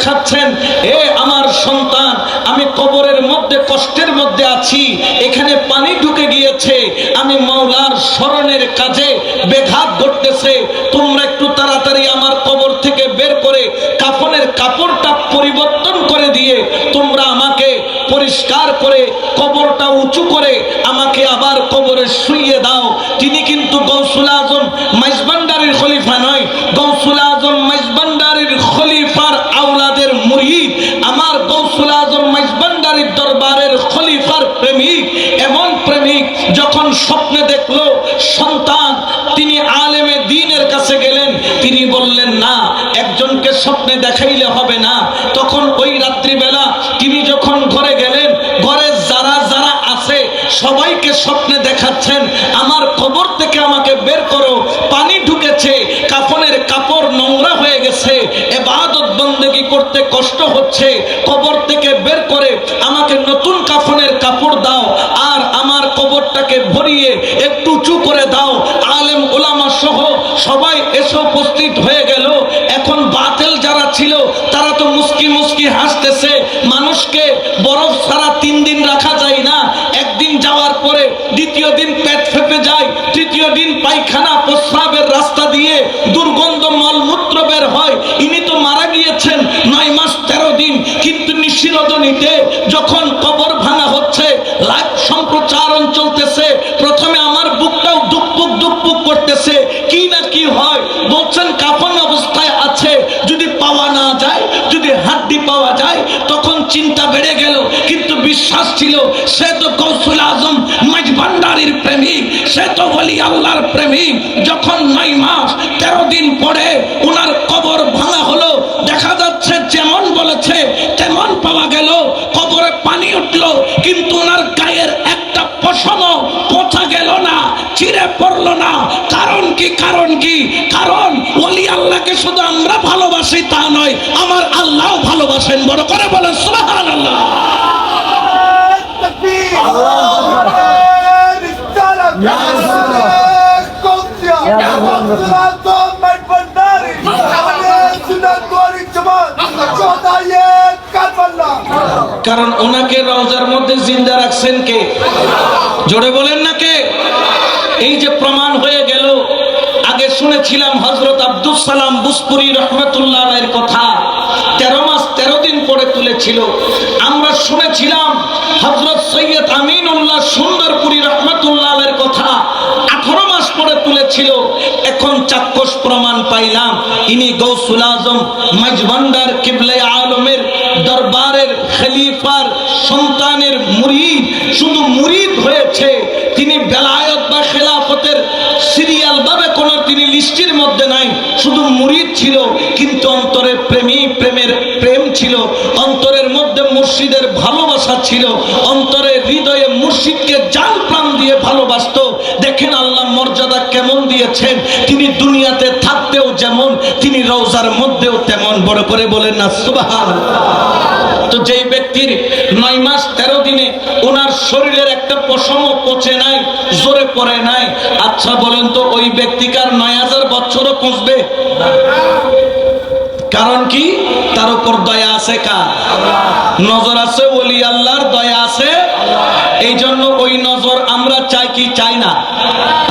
দেখাচ্ছেন, এ আমার সন্তান, আমি কবরের মধ্যে কষ্টের মধ্যে আছি, এখানে পানি ঢুকে গিয়েছে, আমি মাওলার স্মরণের কাজে ব্যাঘাত ঘটতেছে, তোমরা একটু তাড়াতাড়ি আমার কবর থেকে বের করে কাফনের কাপড়টা পরিবর্তন করে দিয়ে তোমরা আমাকে পরিষ্কার করে কবরটা উঁচু করে আমাকে আবার কবরে শুইয়ে দাও। তিনি কিন্তু গৌসুল আজম মাইজভান্ডারির খলিফা নয়, গৌসুল আজম মাইজভান্ডারির খলিফার আওলাদের মুরিদ, আমার গৌসুল আজম মাইজভান্ডারির দরবারের খলিফার প্রেমিক। এমন প্রেমিক যখন স্বপ্নে দেখলো সন্তান, তিনি আলেমে দ্বীনের কাছে গেলেন, তিনি বললেন না, একজনকে স্বপ্নে দেখাইলে হবে না। তখন ওই রাত্রিবেলা তিনি যখন ঘরে গেলেন, ঘরে যারা যারা আছে সবাইকে স্বপ্নে দেখাচ্ছেন, আমার কবর থেকে আমাকে বের করো, পানি ঢুকেছে, কাফনের কাপড় নোংরা হয়ে গেছে, ইবাদত বন্দেগী করতে কষ্ট হচ্ছে, কবর থেকে বের করে আমাকে নতুন কাফনের কাপড় দাও, আর আমার কবরটাকে ভরিয়ে একটু উঁচু করে দাও। আলেম ওলামা সহ সবাই এসে উপস্থিত হয়ে গেল। এখন বাতিল যারা ছিল তারা তো মুস্কি মুস্কি হাসতেছে, মানুষকে বরফ ছাড়া 3 দিন রাখা যায় না, একদিন যাওয়ার পরে দ্বিতীয় দিন পেট ফেপে যায়, তৃতীয় দিন পায়খানা প্রস্রাবের রাস্তা দিয়ে দুর্গন্ধ মলমূত্র বের হয়। ইনি তো মারা গিয়েছেন 9 মাস 13 দিন, কিন্তু নিশিরজনীতে যখন কবর ভাঙা হচ্ছে, লাইভ সম্প্রচারণ চলতেছে, প্রথমে আমার বুকটাও দুকপুক দুকপুক করতেছে, কি না কি হয়। বলছেন কাফন অবস্থায় আছে, যদি পাওয়া না যায়, যদি হাড্ডি পাওয়া যায়, তখন চিন্তা বেড়ে গেল। কিন্তু বিশ্বাস ছিল, সে তো গৌসুল আজম মাইজভান্ডারির প্রেমিক, সে তো ওলি আল্লাহর প্রেমিক। যখন 9 মাস 13 দিন পরে ওনার কবর ভাঙা হলো, দেখা যাচ্ছে যেমন বলেছে তেমন পাওয়া গেল, কবরে পানি উঠলো, কিন্তু ওনার গায়ের একটা পশমও পচা গেল না, চিরে পড়লো না। কারণ কি? কারণ কি? কারণ ওলি আল্লাহকে শুধু আমরা ভালোবাসি তা নয়, আমার আল্লাহও ভালোবাসেন। বড় করে বলেন সুবহানাল্লাহ। কারণ ওনাকে রওজার মধ্যে জিন্দা রাখছেন কে? জোরে বলেন না কে? এই যে প্রমাণ হয়ে গেল। আগে শুনেছিলাম হযরত আব্দুস সালাম বুসপুরি রহমাতুল্লাহ আলাইহির কথা, 13 মাস 13 দিন পরে তুলেছিল। আমরা শুনেছিলাম হযরত সৈয়দ আমিনুল্লাহ সুন্দরপুরি রহমাতুল্লাহ আলাইহির কথা, 18 মাস পরে তুলেছিল। এখন চাক্ষুষ প্রমাণ পাইলাম, ইনি গৌসুল আজম মাইজভান্ডার কিবলে আলমের দরবারের খলিফার সন্তানের মুরিদ। শুধু মুরিদ হয়েছে, তিনি বেলায়েত বা খেলাফতের সিরিয়াল ভাবে কোন তিনি লিস্টের মধ্যে নাই, শুধু মুরিদ ছিল। কিন্তু অন্তরে প্রেমের প্রেম ছিল, অন্তরের মধ্যে মুর্শিদের ভালোবাসা ছিল, অন্তরে হৃদয়ে মুর্শিদকে জান প্রাণ দিয়ে ভালোবাসতো। দেখেন আল্লাহ মর্যাদা কেমন দিয়েছেন, তিনি দুনিয়াতে থাকতেও যেমন, তিনি রওজার মধ্যেও তেমন। বড় করে বলেন না সুবহানাল্লাহ। তো যেই ব্যক্তির 9 মাস 13 দিনে ওনার শরীরের একটা পশমও পচে নাই, জোরে পড়ে নাই, আচ্ছা বলেন তো ওই ব্যক্তিকার 9000 বছরও পচবে? কারণ কি? তার উপর দয়া আছে কার? নজর আছে ওলি আল্লাহর, দয়া আছে। এই জন্য ওই নজর আমরা চাই কি চাই না?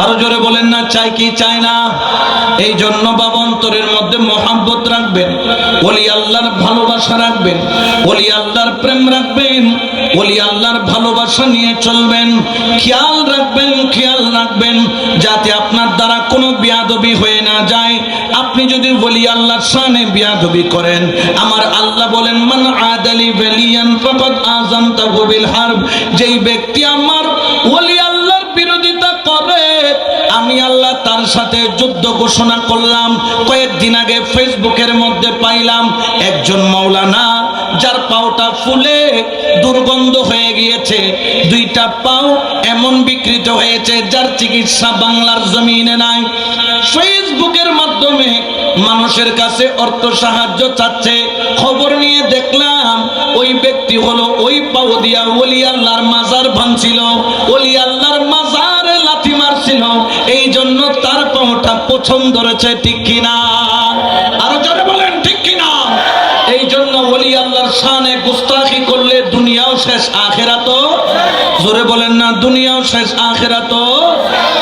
আরো জোরে বলেন না, চাই কি চাই না? এই জন্য বাবা অন্তরের মধ্যে মহাব্বত রাখবেন, ওলি আল্লাহর ভালোবাসা রাখবেন, ওলি আল্লাহর প্রেম রাখবেন, ওলি আল্লাহর ভালোবাসা নিয়ে চলবেন। খেয়াল রাখবেন যাতে আপনার দ্বারা কোনো বিয়াদবি হয়ে না যায়। আপনি যদি ওলি আল্লাহর শানে বিয়াদবি করেন, আমার আল্লাহ বলেন মান আদালি ওয়ালিয়ান ফাকাদ আযামতাহু বিল হারব। যেই ব্যক্তি আমার ওলি আল্লাহর বিরোধিতা করে, আমি আল্লাহ তার সাথে যুদ্ধ ঘোষণা করলাম। কয়েকদিন আগে ফেসবুকের মধ্যে পাইলাম একজন মাওলানা, যার পাওটা ফুলে দুর্গন্ধ হয়ে গিয়েছে, 2টা পাও এমন বিকৃত হয়েছে যার চিকিৎসা বাংলার জমিনে নাই। ফেসবুকের মাধ্যমে মানুষের কাছে অর্থ সাহায্য চাচ্ছে। খবর নিয়ে দেখলাম ওই ব্যক্তি হলো ওই পাও দিয়া ওলি আল্লাহর মাজার ভাঙছিল, ওলি আল্লাহর মাজারে লাথি মারছিল, এই জন্য তার পাওটা পছন্দ ধরেছে। ঠিক কিনা? আরো জোরে বলেন ঠিক কিনা? এই জন্য শানে গুস্তাখি করলে দুনিয়াও শেষ আখিরাতও, জোরে বলেন না, দুনিয়াও শেষ আখিরাতও।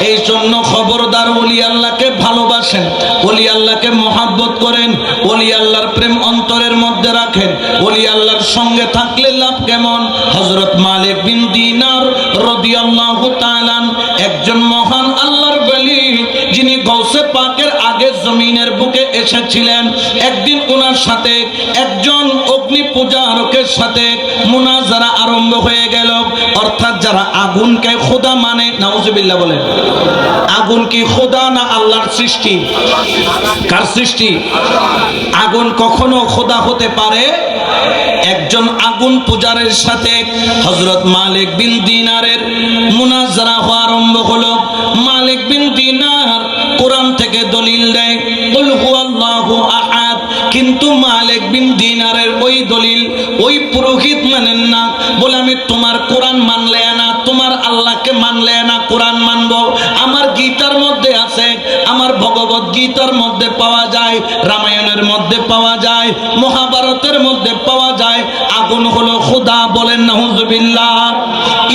এই জন্য খবরদার, ওলি আল্লাহকে ভালোবাসেন, ওলি আল্লাহকে মহাব্বত করেন, ওলি আল্লাহর প্রেম অন্তরের মধ্যে রাখেন। ওলি আল্লাহর সঙ্গে থাকলে লাভ কেমন? হযরত মালিক বিন দিনার রাদিয়াল্লাহু তাআলা একজন মহান আল্লাহর ওলি, যিনি গৌসে পাকের আগে জমিনের বুকে এসেছিলেন। একদিন ওনার সাথে একজন অগ্নি পূজারকের সাথে মুনাজারা আরম্ভ হয়ে গেল। অর্থাৎ যারা আগুনকে খোদা মানে, নাউজুবিল্লাহ বলেন, আগুন কি খোদা না আল্লাহর সৃষ্টি? কার সৃষ্টি? আগুন কখনো খোদা হতে পারে? একজন আগুন পূজারের সাথে হযরত মালিক বিন দিনারের মুনাজারা হওয়া আরম্ভ হলো। মালিক বিন দিনার কোরআন থেকে দলিল দেয়, কুল হুয়াল্লাহু আহাদ, কিন্তু মালিক বিন দিনারের ওই দলিল ওই পুরোহিত মানেন না। বলে আমি তোমার কোরআন মানলে না, তোমার আল্লাহকে মানলে না, কোরআন মানবো? আমার গীতার মধ্যে আছে, আমার ভগবত গীতার মধ্যে পাওয়া যায়, রামায়ণের মধ্যে পাওয়া যায়, মহাভারতের মধ্যে পাওয়া যায় আগুন হলো খোদা। বলেন নাউজুবিল্লাহ।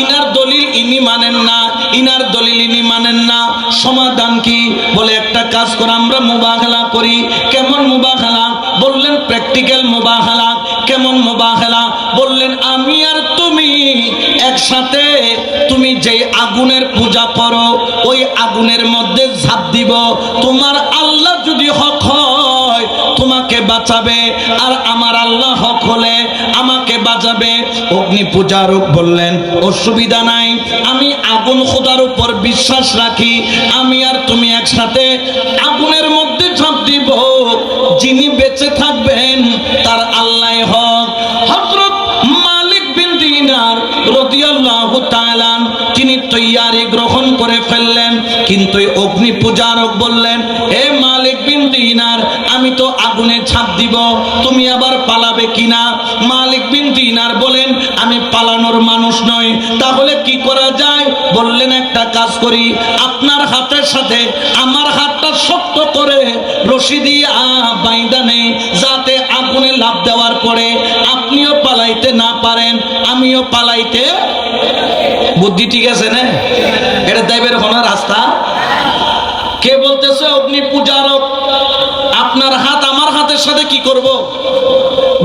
ইনার দলিল ইনি মানেন না, ইনার দলিল ইনি মানেন না। সমাধান কি? বলে একটা কাজ করে আমরা মুবাহালা করি। কেমন মুবাহালা? বললেন প্র্যাকটিক্যাল মুবাহালা। কেমন মুবাহালা? বললেন আমি আর তুমি একসাথে, তুমি যেই আগুনের পূজা করো ওই আগুনের মধ্যে ঝাঁপ দিব। তোমার আল্লাহ যদি হক হয় তোমাকে বাঁচাবে, আর আমার আল্লাহ হক হলে আমাকে বাঁচাবে। অগ্নি পূজারক বললেন অসুবিধা নাই, আমি আগুন খোদার উপর বিশ্বাস রাখি, আমি আর তুমি একসাথে আগুনের মধ্যে ঝাঁপ দিব। যিনি বেঁচে থাকবেন তার আল্লাহ হক। হযরত মালিক বিন দিনার রাদিয়াল্লাহু তাআলা তিনি তৈয়ারি গ্রহণ করে ফেললেন। কিন্তু অগ্নি পূজারক বললেন, হে মালিক বিন দিনার, আমি তো আগুনে ঝাঁপ দিব, তুমি আবার পালাবে কিনা? মালিক বিন দিনার বলেন, আমি পালানোর মানুষ নই, তাহলে কি করা যায়? বললেন একটা কাজ করি, আপনার হাতের সাথে আমার হাতটা শক্ত করে রশি দিয়ে বাইন্ধা নেই, যাতে আগুনে লাফ দেওয়ার পরে আপনিও পালাইতে না পারেন, আমিও পালাইতে। বুদ্ধি ঠিক আছে না? এটা দেবের কোনো রাস্তা? কে বলতেছে? অগ্নি পূজারক। আপনার হাত আমার হাতের সাথে কি করব?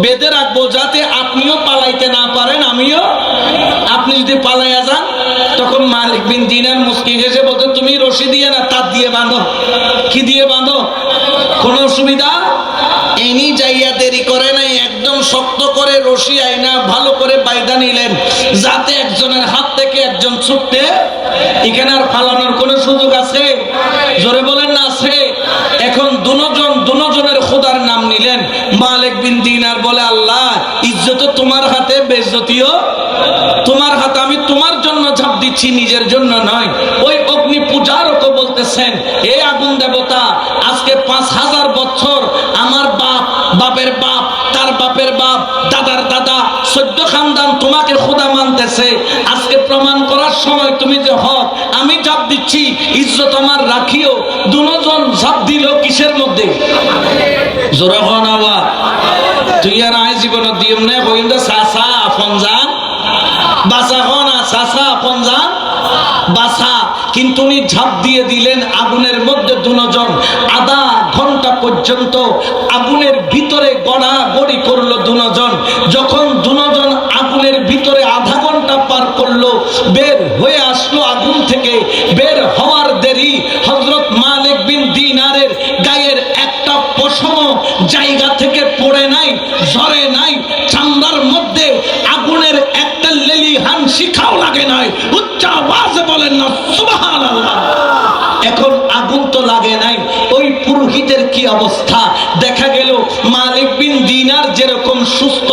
বেঁধে রাখবো, যাতে আপনিও পালাইতে না পারেন, আমিও। আপনি যদি পালাইয়া যান, তখন মালিক বিন দিনার মুস্কি হেসে বলতে, তুমি রশি দিয়ে না তার দিয়ে বাঁধো। কি দিয়ে বাঁধো? কোনো অসুবিধা? এনি যাইয়া দেরি করে নাই, একদম শক্ত করে রশি আইনা ভালো করে বাইধা নিলেন, যাতে একজনের হাত থেকে একজন ছুটতে। এখানে আর পালানোর কোনো সুযোগ আছে? জোরে বলেন না, আছে? এখন দুজনের খোদার নাম নিলেন। মালিক বিন দিনার বলে, আল্লাহ, ইজ্জত তোমার হাতে, বেইজ্জতিও তোমার হাতে, আমি তোমার জন্য ঝাঁপ দিচ্ছি, নিজের জন্য নয়। ওই অগ্নি পূজারক বলতেছেন, হে আগুন দেবতা, আজকে 5000 বছর আমার বাপ, বাপের বাপ, তার বাপের বাপ, দাদার দাদা, 14 খানদান তোমাকে খোদা মানতেছে। আজকে প্রমাণ করার সময় তুমি যে হক, আমি ঝাঁপ দিচ্ছি, ইজ্জত আমার রাখিও। দুজন ঝাঁপ দিল কিসের মধ্যে? জোরে হন আওয়াজ। তুই আর আই জীবন দিম নে কইন্দা সাসা আপন জান বাসা হনা, সাসা আপন জান বাসা। কিন্তু উনি ঝাঁপ দিয়ে দিলেন আগুনের মধ্যে। দুজন আধা ঘন্টা পর্যন্ত আগুনের ভিতরে গড়াগড়ি করলো দুজন। যখন দুজন আগুনের ভিতরে আধা ঘন্টা পার করলো, বের হয়ে আসলো আগুন থেকে। বের হওয়ার দেরি, হযরত মালিক বিন দিনারের গায়ের একটা পশম জায়গা থেকে পড়ে নাই, ঝরে নাই, চামড়ার মধ্যে আগুনের একটা লেলিহান শিখাও লাগে নাই। উচ্চ আওয়াজে বলেন না সুবহানাল্লাহ। এখন আগুন তো লাগে নাই, ওই পুরোহিতের কি অবস্থা? দেখা গেল মালিক বিন দিনার যেরকম সুস্থ,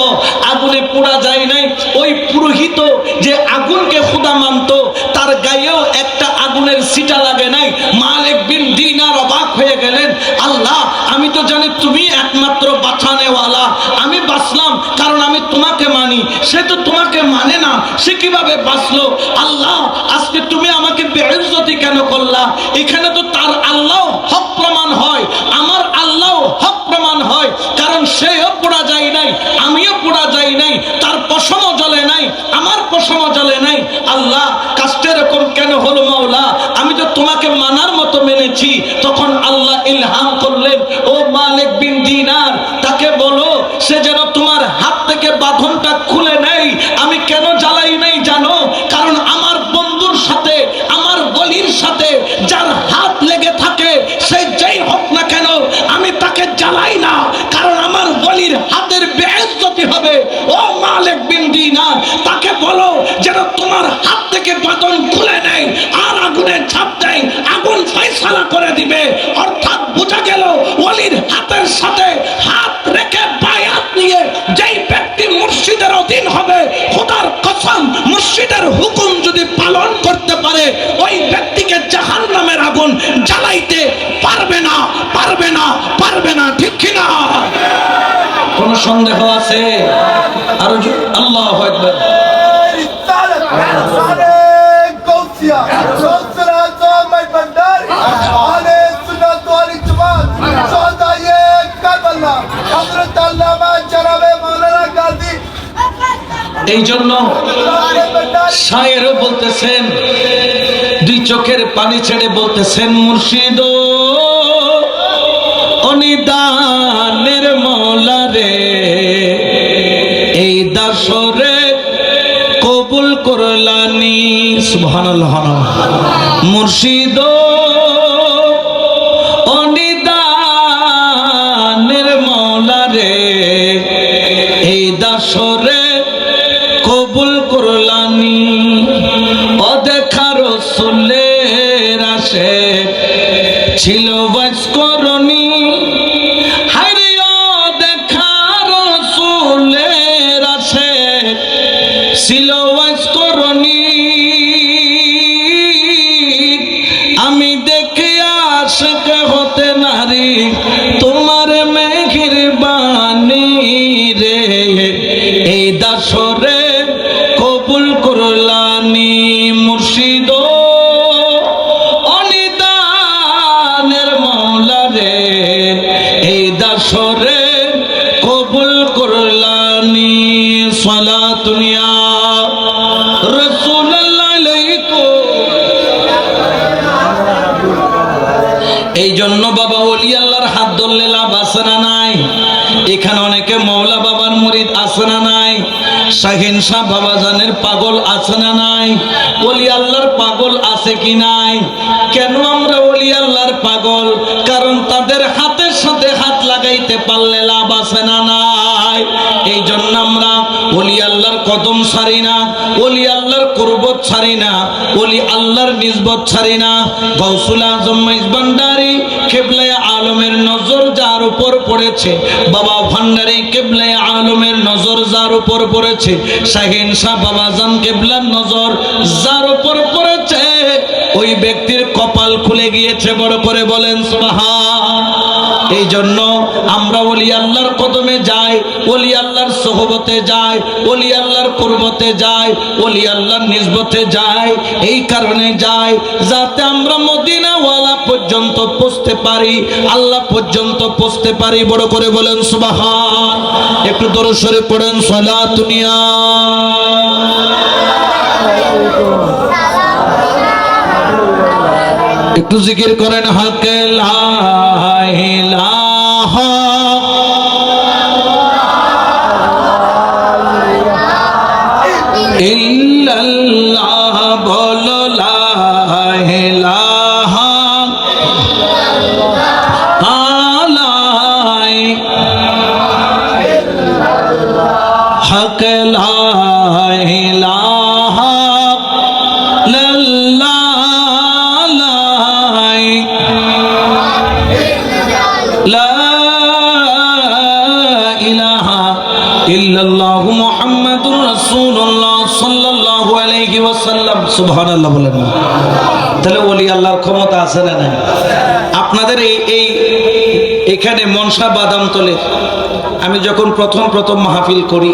আগুনে পোড়া যায় নাই, ওই পুরোহিত যে আগুনকে খোদা মানত, তার গায়েও একটা আগুনের ছিটা লাগে নাই। মালিক বিন দিনার অবাক হয়ে গেলেন, আল্লাহ, আমি তো জানি তুমি একমাত্র বাঁচানেওয়ালা, আমি বাঁচলাম কারণ আমি তোমাকে মানি, সে তো তোমাকে মানে না, সে কিভাবে বাঁচলো? আল্লাহ, আজকে তুমি আমাকে বেইজ্জতি কেন করলা? এখানে তো তার আল্লাহ হক প্রমাণ হয়, আমার আল্লাহ হক প্রমাণ হয়, কারণ সেও পোড়া যায় নাই, আমিও পোড়া যাই নাই, তার পশমও জ্বলে নাই, আমার পশমও জ্বলে নাই। আল্লাহ, কাজটা এরকম কেন হলো মাওলা? আমি তো তোমাকে মানার মতো মেনেছি। তখন আল্লাহ ইলহাম করলেন, ও মালিক বিন দিনার, তাকে বলো সে যেন তোমার হাত থেকে বাঁধনটা খুলে নেয়। আমি কেন জ্বালাই নাই জানো? কারণ আমার বন্ধুর সাথে, আমার ওলির সাথে যার হাত লেগে থাকে, সে যেই হোক না কেন, আমি তাকে জ্বালাই না, কারণ আমার ওলির হাতের বেইজ্জতি হবে। ও মালিক বিন দিনার, তাকে বলো যেন তোমার হাত থেকে বাঁধন খুলে নেয় আর আগুনে ঝাঁপ দেয়, আগুন ফয়সালা করে দিবে। অর্থাৎ বোঝা গেল, ওলির হাতের সাথে হাত রেখে বায়াত নিয়ে যেই ব্যক্তি মুর্শিদের অধীন হবে, খোদার কসম, মুর্শিদের হুকুম যদি পালন করতে পারে, ওই ব্যক্তিকে জাহান্নামের আগুন জ্বালাইতে পারবে না, পারবে না, পারবে না। ঠিক কিনা? কোন সন্দেহ আছে? আর আল্লাহু আকবার। এই জন্য শায়েরও বলতেছেন, দুই চোখের পানি ছেড়ে বলতেছেন, মুর্শিদ অনিদানের মওলা রে, এই দাসরে কবুল করলানি। সুবহানাল্লাহ। মুর্শিদ অনিদানের মওলা রে, এই দাসরে কবুল করলানি। অদেখা রাসূলের আশিক ছিল ওয়াজ করনি, হায়রে অদেখা রাসূলের আশিক ছিল ওয়াজ করনি। আমি দেখে আশিক হতে নারী, তোমার মেহেরবানি রে, এই দাসরে কবুল করলানি। মুর্শিদ অনিদানের মওলা রে, এই দাসরে কবুল করলানি। সালাতুন ইয়া রাসূলুল্লাহ আলাইকুম। এই জন্য বাবা ওলি আল্লাহর হাত ধরলে লাভ আছে না নাই? এখানে অনেকে মওলা বাবার মুরিদ আছে না নাই? শাহিন শাহ বাবাজানের পাগল আছে না নাই? ওলি আল্লাহর পাগল আছে কি নাই? কেন আমরা ওলি আল্লাহর পাগল? কারণ তাদের হাতের সাথে হাত লাগাইতে পারলে লাভ আছে না নাই? এই জন্য আমরা ওলি আল্লাহর কদম ছাড়ি না, ওলি আল্লাহর কুরবত ছাড়ি না, ওলি আল্লাহর নিসবত ছাড়ি না। গাউসুল আজম মেজবান্ডারি কিবলায়ে আলমের নজর যার উপর পড়েছে, বাবা ভান্ডারি কিবলায়ে আলমের নজর যার উপর পড়েছে, শাহিন শাহ বাবাজান কিবলার নজর যার উপর পড়েছে, ওই ব্যক্তির কপাল খুলে গিয়েছে। বড় করে বলেন সুবহান। এই জন্য আমরা ওলি আল্লাহর কদমে যাই, ওলি আল্লাহর সোহবতে যাই, ওলি আল্লাহর কুরবতে যাই, ওলি আল্লাহর নিসবতে যাই। এই কারণে যাই যাতে আমরা মদিনাওয়ালা পর্যন্ত পৌঁছতে পারি, আল্লাহ পর্যন্ত পৌঁছতে পারি। বড় করে বলেন সুবহান। একটু দরুদ শরীফ পড়েন, সালাতুন ইয়া। একটু জিকির করেন, হক লা ইলাহা ইল্লাল্লাহ, বলো লা ইলাহা ইল্লাল্লাহ, হক লা ইলাহা ইল্লাল্লাহু মুহাম্মাদুর রাসূলুল্লাহ সাল্লাল্লাহু আলাইহি ওয়াসাল্লাম। সুবহানাল্লাহ বলেন না? তাহলে ওলি আল্লাহর ক্ষমতা আছে না নাই? আপনাদের এখানে মনসা বাদামতলে আমি যখন প্রথম মাহফিল করি,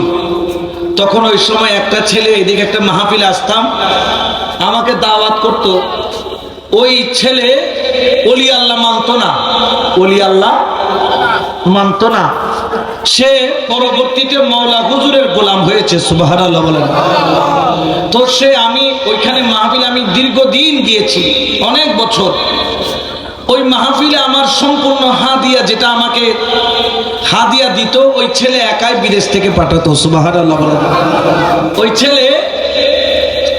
তখন ওই সময় একটা ছেলে, এদিকে একটা মাহফিল আসতাম, আমাকে দাওয়াত করত। ওই ছেলে ওলি আল্লাহ মানত না, ওলি আল্লাহ মানতো না। সে পরবর্তীতে মাওলা হুজুরের গোলাম হয়েছে, সুবহানাল্লাহ বলেন। তো সে আমি ওইখানে মাহফিলে আমি দীর্ঘদিন গিয়েছি, অনেক বছর। ওই মাহফিলে আমার সম্পূর্ণ হাদিয়া, যেটা আমাকে হাদিয়া দিত, ওই ছেলে একাই বিদেশ থেকে পাঠাতো, সুবহানাল্লাহ বলেন। ওই ছেলে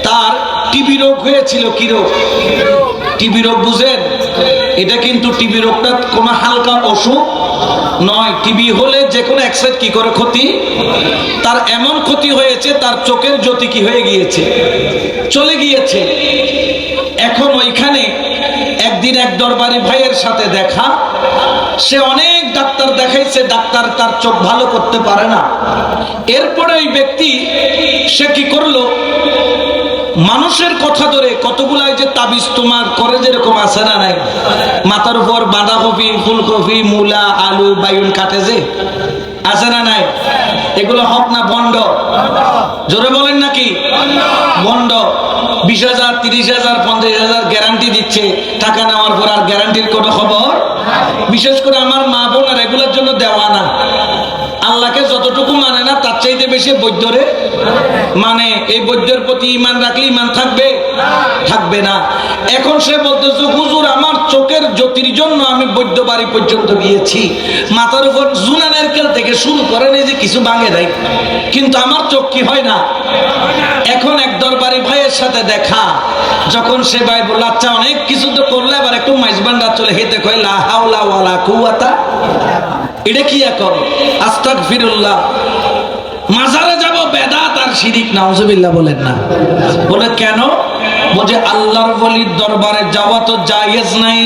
তার টিবি রোগ হয়েছিল। কি রোগ? টিবি রোগ বুঝেন? এটা কিন্তু টিবি রোগটা কোনো হালকা অসুখ নয়। টিবি হলে যে কোনো এক্সাইড কি করে ক্ষতি, তার এমন ক্ষতি হয়েছে, তার চোখের জ্যোতি কি হয়ে গিয়েছে, চলে গিয়েছে। এখন ওইখানে একদিন এক দরবারি ভাইয়ের সাথে দেখা। সে অনেক ডাক্তার দেখাইছে, ডাক্তার তার চোখ ভালো করতে পারে না। এরপরে ওই ব্যক্তি সে কি করলো, মানুষের কথা ধরে কতগুলাই যে তাবিজ তোমার করে, যেরকম আছে না নাই, মাথার উপর বাঁধাকপি, ফুলকপি, মূলা, আলু, বাইগুন কাটে যে, আছে না নাই? এগুলো হক না বন্ড? জোরে বলেন নাকি বন্ড? 20,000, 30,000, 50,000 গ্যারান্টি দিচ্ছে, টাকা নেওয়ার পর আর গ্যারান্টির কোনো খবর। বিশেষ করে আমার মা বোনের এগুলোর জন্য দেওয়া না। আল্লাহকে যতটুকু মানে না, তার চাইতে বেশি বৈদ্যরে মানে। এই বৈদ্যের প্রতি ঈমান রাখলে ঈমান থাকবে, থাকবে না। এখন সে বলতেছে, হুজুর আমার চোখের জ্যোতির জন্য আমি বৈদ্য বাড়ি পর্যন্ত গিয়েছি, মাথার উপর জুনা নারকেল থেকে শুরু করে নেই যে কিছু ভাঙে দেয়, কিন্তু আমার চোখ কি হয় না। এখন এক দরবারি ভাইয়ের সাথে দেখা, যখন সে ভাই বলল, আচ্ছা অনেক কিছু তো করলে, এবার একটু মাইজবান্ডা চলে হেতে কয় লা হাওলা ওয়ালা কুওয়াতা। এটা কি এখন? আস্তাগফিরুল্লাহ। মাজারে যাব বেদাত আর শিরিক, নাউজুবিল্লাহ বলেন না। বলে কেন? বলে আল্লাহর ওলির দরবারে যাওয়া তো জায়েজ নাই।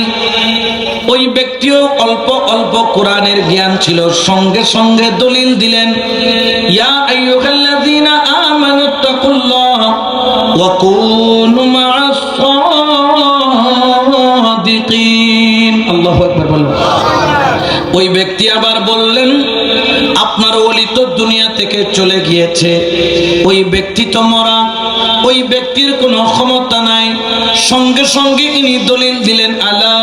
ওই ব্যক্তিও অল্প অল্প কোরআনের জ্ঞান ছিল, সঙ্গে সঙ্গে দলিল দিলেন, ইয়া আইয়ুহাল্লাযীনা আমানুত্তাকুল্লাহ ওয়া কুনু মা'আস সাদিকিন। আল্লাহু আকবার বলেন। ওই ব্যক্তি আবার বললেন, আপনার ওলি তো দুনিয়া থেকে চলে গিয়েছে, ওই ব্যক্তি তো মরা, ওই ব্যক্তির কোনো ক্ষমতা নাই। সঙ্গে সঙ্গে ইনি দলিল দিলেন, আলা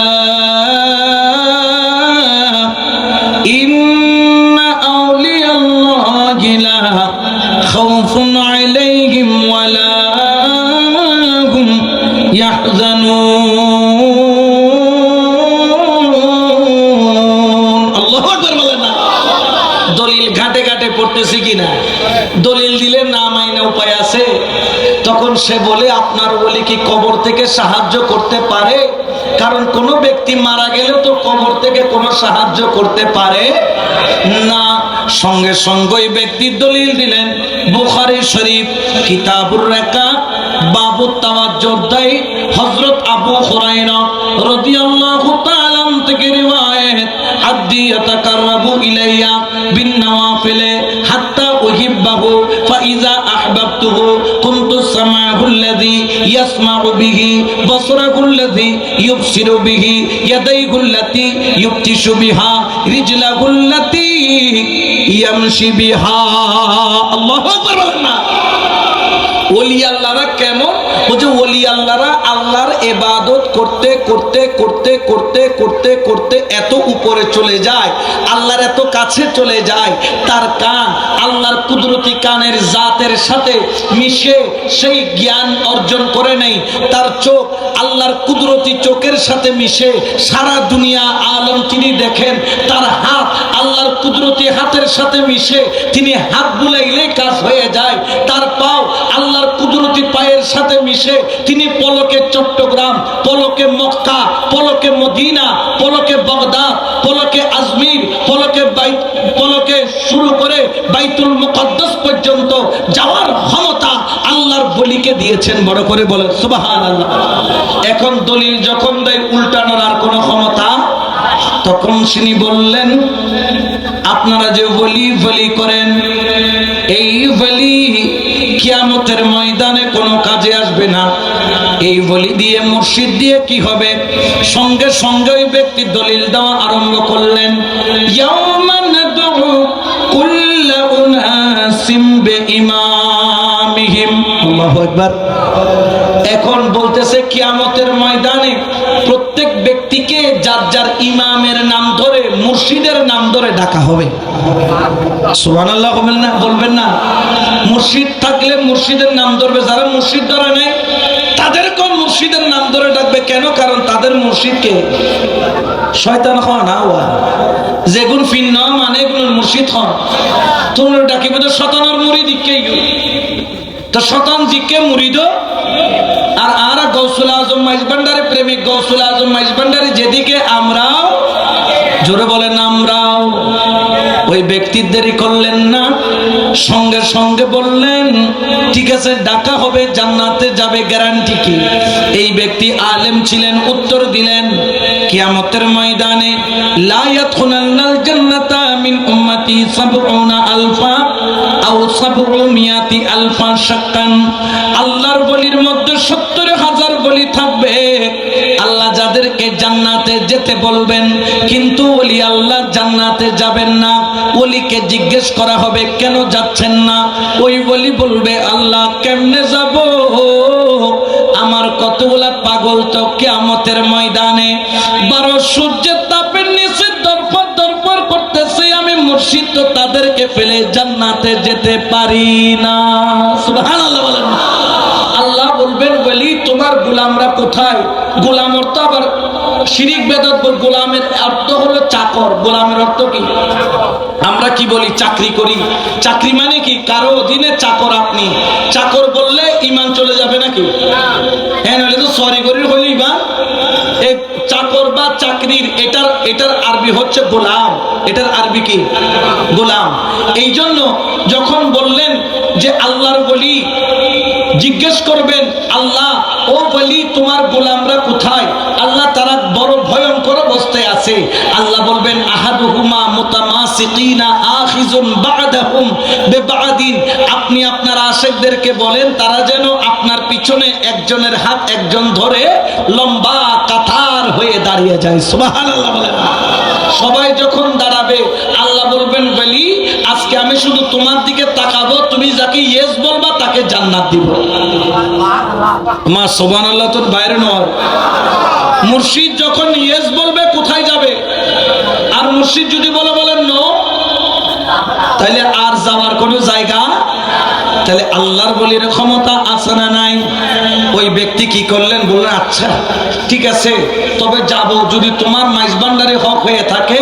ইন্না আউলিয়াল্লাহি লা খাউফুন আলাইহিম ওয়া লা হুম ইয়াহজানুন। দলিল ঘাটে ঘাটে পড়তেছি কিনা? দলিল দিলে না মাইনে উপায় আছে? তখন সে বলে, আপনার বলি কি কবর থেকে সাহায্য করতে পারে? কারণ কোন ব্যক্তি মারা গেলে তো কবর থেকে কোনো সাহায্য করতে পারে না। সঙ্গে সঙ্গে ওই ব্যক্তির দলিল দিলেন, বুখারী শরীফ কিতাবুর রিকাব বাবুত তাওয়াজ্জুহ দাই হযরত আবু হুরায়রা রাদিয়াল্লাহু তাআলা থেকে রিওয়ায়াত, আব্দি ইয়াতাকাররাবু ইলাইয়া বিন নওয়াফিল হাত্তা উহিব্বাহু ফাইজা আহবাবতুহু কুনতু সামাহুল্লাযী ইয়াসমাউ বিহি বসরাহুল্লাযী ইউবসিরু বিহি ইয়াদাইহুল্লাতী ইউবতিশু বিহা রিজলাহুল্লাতী ইয়ামশি বিহা। আল্লাহু আকবার বলেন না। ওলি আল্লাহরা কেমন? বলছে ওলি আল্লাহরা আল্লাহর ইবাদত করতে করতে করতে করতে করতে করতে এত উপরে চলে যায়, আল্লাহর এত কাছে চলে যায়, তার কান আল্লাহর কুদরতি কানের জাতের সাথে মিশে সেই জ্ঞান অর্জন করে নেই। তার চোখ আল্লাহর কুদরতি চোখের সাথে মিশে সারা দুনিয়া আলম তিনি দেখেন। তার হাত আল্লাহর কুদরতি হাতের সাথে মিশে তিনি হাত বুলাইলেই কাজ হয়ে যায়। তার পাও আল্লাহর কুদরতি পায়ের সাথে মিশে তিনি পলকে চট্টগ্রাম, পলকে মক্কা, পলকে মদিনা, পলকে বাগদাদ, পলকে আজমির, পলকে শুরু করে বাইতুল মুকদ্দাস পর্যন্ত যাওয়ার ক্ষমতা আল্লাহর বলিকে দিয়েছেন। বড় করে বলেন সুবহানাল্লাহ। এখন দলিল যখন দেয় উল্টানোর আর কোনো ক্ষমতা, তখন তিনি বললেন, আপনারা যে বলি বলি করেন, এই বলি কিয়ামতের ময়দানে কোনো কাজে আসবে না। এই বলি দিয়ে মুর্শিদ দিয়ে কি হবে? সঙ্গে সঙ্গে ওই ব্যক্তি দলিল দেওয়া আরম্ভ করলেন, ইয়াউমা নাদউ কুল্লা উনাসিম বিইমামিহিম। আল্লাহু আকবার। এখন বলতেছে কিয়ামতের ময়দানে প্রত্যেক ব্যক্তিকে যার যার ইমামের নাম ধরে, মুর্শিদের নাম ধরে ডাকা হবে। সুবহানাল্লাহ বলবেন না? বলবেন না? মুর্শিদ থাকলে মুর্শিদের নাম ধরবে, যারা মুর্শিদ ধরে নেই তাদেরকেও মুর্শিদের নাম ধরে ডাকবে। কেন? কারণ তাদের মুর্শিদকে শয়তান হওয়া না হওয়া যেগুন ফিন্ন মানে এগুলোর মুর্শিদ হন, তোমরা ডাকিবে তো শতানোর মুরিদ কে, তো শতান জিকে মুরিদ। আর আর গৌসুল আজম মাইজভান্ডারি প্রেমিক, গৌসুল আজম মাইজভান্ডারি যেদিকে আমরাও, জোরে বলেন আমরাও। ওই ব্যক্তির দেরি করলেন না, সঙ্গে সঙ্গে বললেন ঠিক আছে ডাকা হবে, জান্নাতে যাবে, গ্যারান্টি কি? এই ব্যক্তি আলেম ছিলেন, উত্তর দিলেন কিয়ামতের ময়দানে লা ইয়াদখুলুনাল জান্নাতা মিন উম্মতি ৭০,০০০ আও ৭০০,০০০ শাক্কান। আল্লাহর বলির মধ্যে ৭০,০০০ বলি থাকবে। আল্লাহ যাদেরকে জান্নাতে যেতে বলবেন, কিন্তু ওলি আল্লাহ জান্নাতে যাবেন না। ওলিকে জিজ্ঞেস করা হবে কেন যাচ্ছেন না? ওই বলি বলবে আল্লাহ কেমনে যাব, আমার কতগুলা পাগল তো কিয়ামতের ময়দানে 12 সূর্যের তাপের নিচে দরপর দরপর করতেছে, আমি মুর্শিদ তো তাদেরকে ফেলে জান্নাতে যেতে পারি না। সুবহানাল্লাহ বলেন। আল্লাহ বলবেন বলি তোমার গোলামরা কোথায়? গোলাম অর্থ আবার শিরিক বেদাত, গোলামের অর্থ হলো চাকর। গোলামের অর্থ কি? আমরা কি বলি? চাকরি করি। চাকরি মানে কি? কারো অধীনে চাকর। আপনি চাকর বললে ইমান চলে যাবে নাকি? হ্যাঁ, নইলে তো সরি করি হইলে ইমান। এই চাকর বা চাকরির এটার আরবি হচ্ছে গোলাম। এটার আরবি কি? গোলাম। এই জন্য যখন বললেন যে আল্লাহর বলি জিজ্ঞেস করবেন আল্লাহ ও বলি তোমার গোলামরা কোথায়? আল্লাহ তারা বড় ভয়ঙ্কর অবস্থায় আছে। আল্লাহ বলবেন আহাদুহুমা মুতামাসিকিনা আখিজুন বা'দাহুম বিবা'দিন। আপনি আপনার আশিকদেরকে বলেন তারা যেন আপনার পিছনে একজনের হাত একজন ধরে লম্বা কাতার হয়ে দাঁড়িয়ে যায়। সুবহানাল্লাহ বলেন। সবাই যখন দাঁড়াবে আল্লাহ বলবেন বলি আজকে আমি শুধু তোমার দিকে তাকাবো, তুমি যাকে ইয়েস বলবা তাকে জান্নাত দিব। মা সুবহানাল্লাহ তোর বাইরে নয়। মুর্শিদ যখন ইয়েস বলবে কোথায় যাবে? আর মুর্শিদ যদি বলেন নো, তাহলে আর যাওয়ার কোনো জায়গা। তাহলে আল্লাহর বলির ক্ষমতা আছে না নাই? ওই ব্যক্তি কি করলেন? বললেন আচ্ছা ঠিক আছে, তবে যাব, যদি তোমার মাইজভান্ডারে হক হয়ে থাকে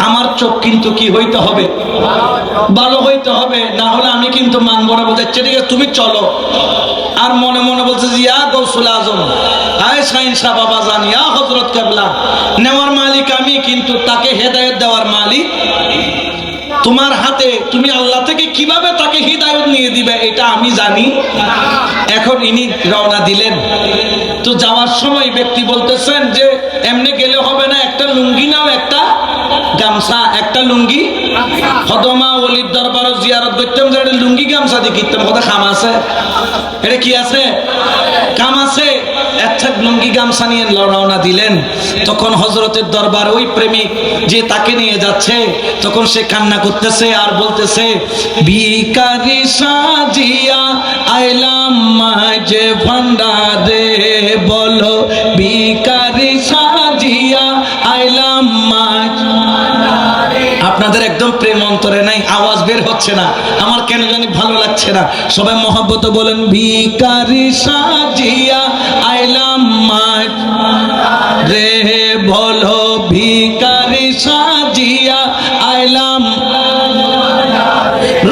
আমার চোখ কিন্তু কি হইতে হবে? ভালো হইতে হবে, না হলে আমি কিন্তু মানব না। বলতে ঠিক আছে তুমি চলো। আর মনে মনে বলছে ইয়া গৌসুল আজম, আয় শাহিন শাহ বাবা জান, ইয়া হযরত কেবলা, নেওয়ার মালিক আমি, কিন্তু তাকে হেদায়েত দেওয়ার মালিক তোমার হাতে। তুমি আল্লাহ থেকে কিভাবে তাকে হিদায়ত নিয়ে দিবে এটা আমি জানি। এখন ইনি রওনা দিলেন। তো যাওয়ার সময় ব্যক্তি বলতেছেন যে এমনি গেলে হবে না, একটা লুঙ্গি নাও, একটা গামছা, একটা লুঙ্গি। হদমা ওলির দরবার জিয়ারত করতাম, যে লুঙ্গি গামছা দিয়ে কিনতাম, কথা খাম আছে? এটা কি আছে? কাম আছে। একটা লুঙ্গি গামছা নিয়ে রওনা দিলেন। তখন হযরতের দরবার ওই প্রেমিক যে তাকে নিয়ে যাচ্ছে, তখন সে কান্না করতেছে আর বলতেছে ভিখারি সাজিয়া আইলাম মাঝে ভান্ডারে, বলো ভিখারি সাজিয়া আইলাম মাঝে। আপনাদের একদম প্রেম অন্তরে নাই, আওয়াজ বের হচ্ছে না, আমার কেন জানি ভালো লাগছে না। সবাই মহব্বতে বলেন ভিখারি সাজিয়া আইলাম মাঝে, বলো ভিখারি সাজিয়া আইলাম।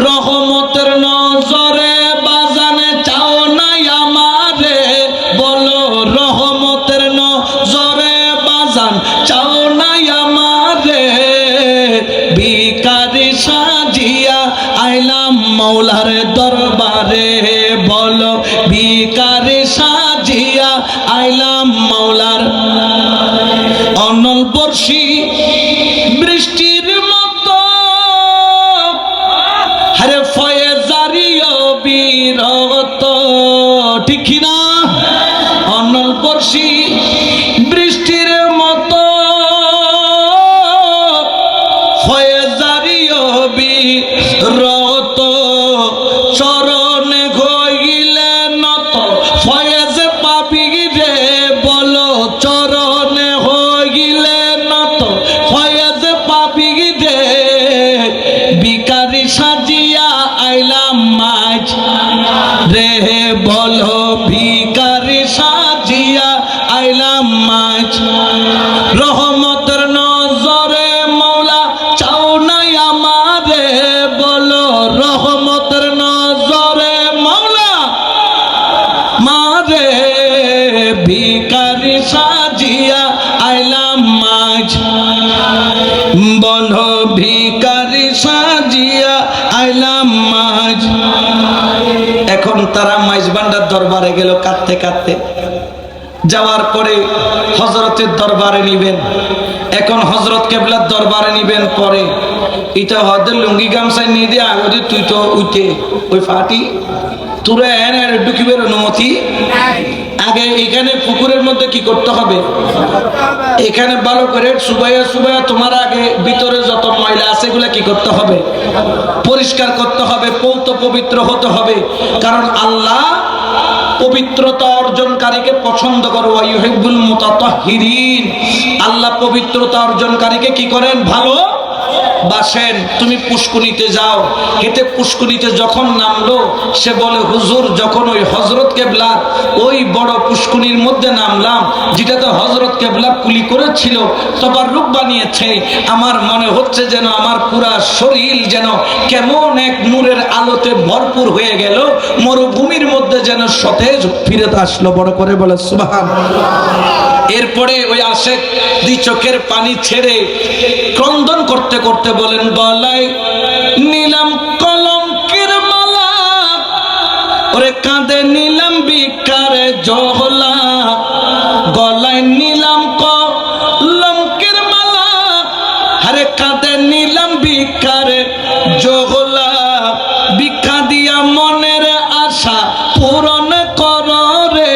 রহমতের নজরে বাজানে চাও নাই আমারে, বলো রহমতের নজরে বাজান চাও নাই আমারে, ভিখারি সাজিয়া আইলাম মৌলার দরবারে, বলো ভিখারি সাজিয়া আইলাম মৌলার। অনল বর্ষী বৃষ্টির মতো হরে ফয়েজারিও বিরত, ঠিক না? অনল বর্ষী বৃষ্টির মতো ফয়েজারিও বিরত, চরণে হইলে নত ফয়েজ পা ভিখারি সাজিয়া আইলাম মাঝ রহমতের নজরে মওলা চাও নাই আমারে বলো রহমতের নজরে মওলা মারে ভিখারি সাজিয়া আইলাম মাঝ বলো ভিখারি সাজিয়া আইলাম মাঝ। এখন তারা মাইজ ভান্ডার দরবারে গেল কাঁদতে কাঁদতে। যাওয়ার পরে হযরতের দরবারে নিবেন। এখন হযরত কেবলার দরবারে নিবেন পরে এটা হদের লুঙ্গি গামছাই নিয়ে দিয়ে আগে তুই তো উঠে ওই ফাটি তোরা এনে ঢুকিবের অনুমতি আগে এখানে পুকুরের মধ্যে কি করতে হবে এখানে ভালো করে সুবাইয়া সুবাইয়া তোমার আগে ভিতরে যত ময়লা আছে এগুলা কি করতে হবে পরিষ্কার করতে হবে পৌত পবিত্র হতে হবে কারণ আল্লাহ পবিত্রতা অর্জনকারীকে পছন্দ করে ওয়াইহিবুল মুতাতাহহিরিন আল্লাহ পবিত্রতা অর্জনকারীকে কি করেন ভালো বাসেন। তুমি পুষ্কুনিতে যাও হেতে পুষ্কুনিতে যখন নামলো সে বলে হুজুর যখন ওই হযরত কেবলা ওই বড় পুষ্কুনির মধ্যে নামলাম যেটাতে হযরত কেবলা কুলি করেছিল তাবাররুক বানিয়েছে আমার মনে হচ্ছে যেন আমার পুরা শরীর যেন কেমন এক নূরের আলোতে ভরপুর হয়ে গেল মরুভূমির মধ্যে যেন সতেজ ফিরে আসলো বড় করে বলে সুবহানাল্লাহ। এরপরে ওই আশেক দুই চোখের পানি ছেড়ে ক্রন্দন করতে করতে বলেন গলায় নিলাম কলঙ্কের মালা ওরে কাঁধে নিলাম ভিখারে জহলা গলায় নিলাম কলঙ্কের মালা আরে কাঁধে নিলাম ভিখারে জহলা ভিক্ষা দিয়া মনের আশা পূরণ কর রে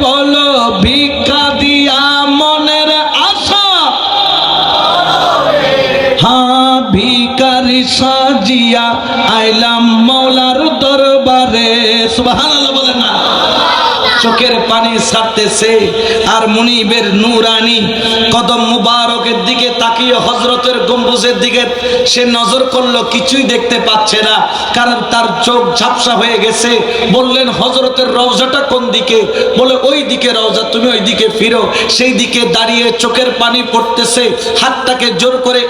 বলো ভিক্ষা দিয়া মনের আশা হ্যাঁ ভিখারি সাজিয়া আইলাম মওলার দরবারে সুবহানাল্লাহ বলেন না চোখের পানি ছাড়তেছে আর মুনিবের নূরানি কদম মুবারকের দিকে তাকিয়ে হযরতের গম্বুজের দিকে সে নজর করলো কিছুই দেখতে পাচ্ছে না কারণ তার চোখ ঝাপসা হয়ে গেছে। বললেন হযরতের রওজাটা কোন দিকে বলে ওই দিকে রওজা তুমি ওই দিকে ফিরো সেই দিকে দাঁড়িয়ে চোখের পানি পড়তেছে হাতটাকে জোর করে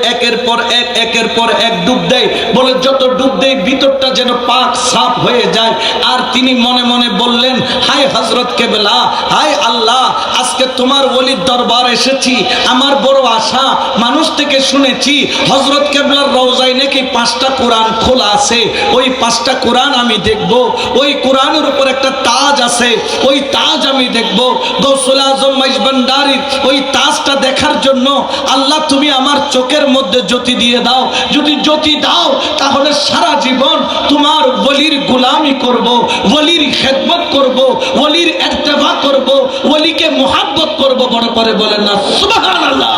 একের পর এক ডুব দেয় বলে যত ডুব দেয় ভিতরটা যেন পাক সাফ হয়ে যায় আর তিনি মনে মনে বললেন হায় হযরত কেবলা হায় আল্লাহ আজকে তোমার ওলির দরবার এসেছি আমার বড় আশা মানুষ থেকে শুনেছি হযরত কেবলার রওজায় নাকি 5টা কোরআন খোলা আছে ওই 5টা কোরআন আমি দেখব ওই কোরআনের উপর একটা তাজ আছে ওই তাজ আমি দেখব গৌসুল আজম মাইজ ভান্ডারীর ওই তাজটা দেখার জন্য আল্লাহ তুমি আমার চোখের মধ্যে জ্যোতি দিয়ে দাও যদি জ্যোতি দাও তাহলে সারা জীবন তোমার ওলির গোলামি করব ওলির খেদমত করব ওলির ইত্তেবা করব ওলিকে মুহাব্বত করব বড় করে বলেন না সুবহানাল্লাহ।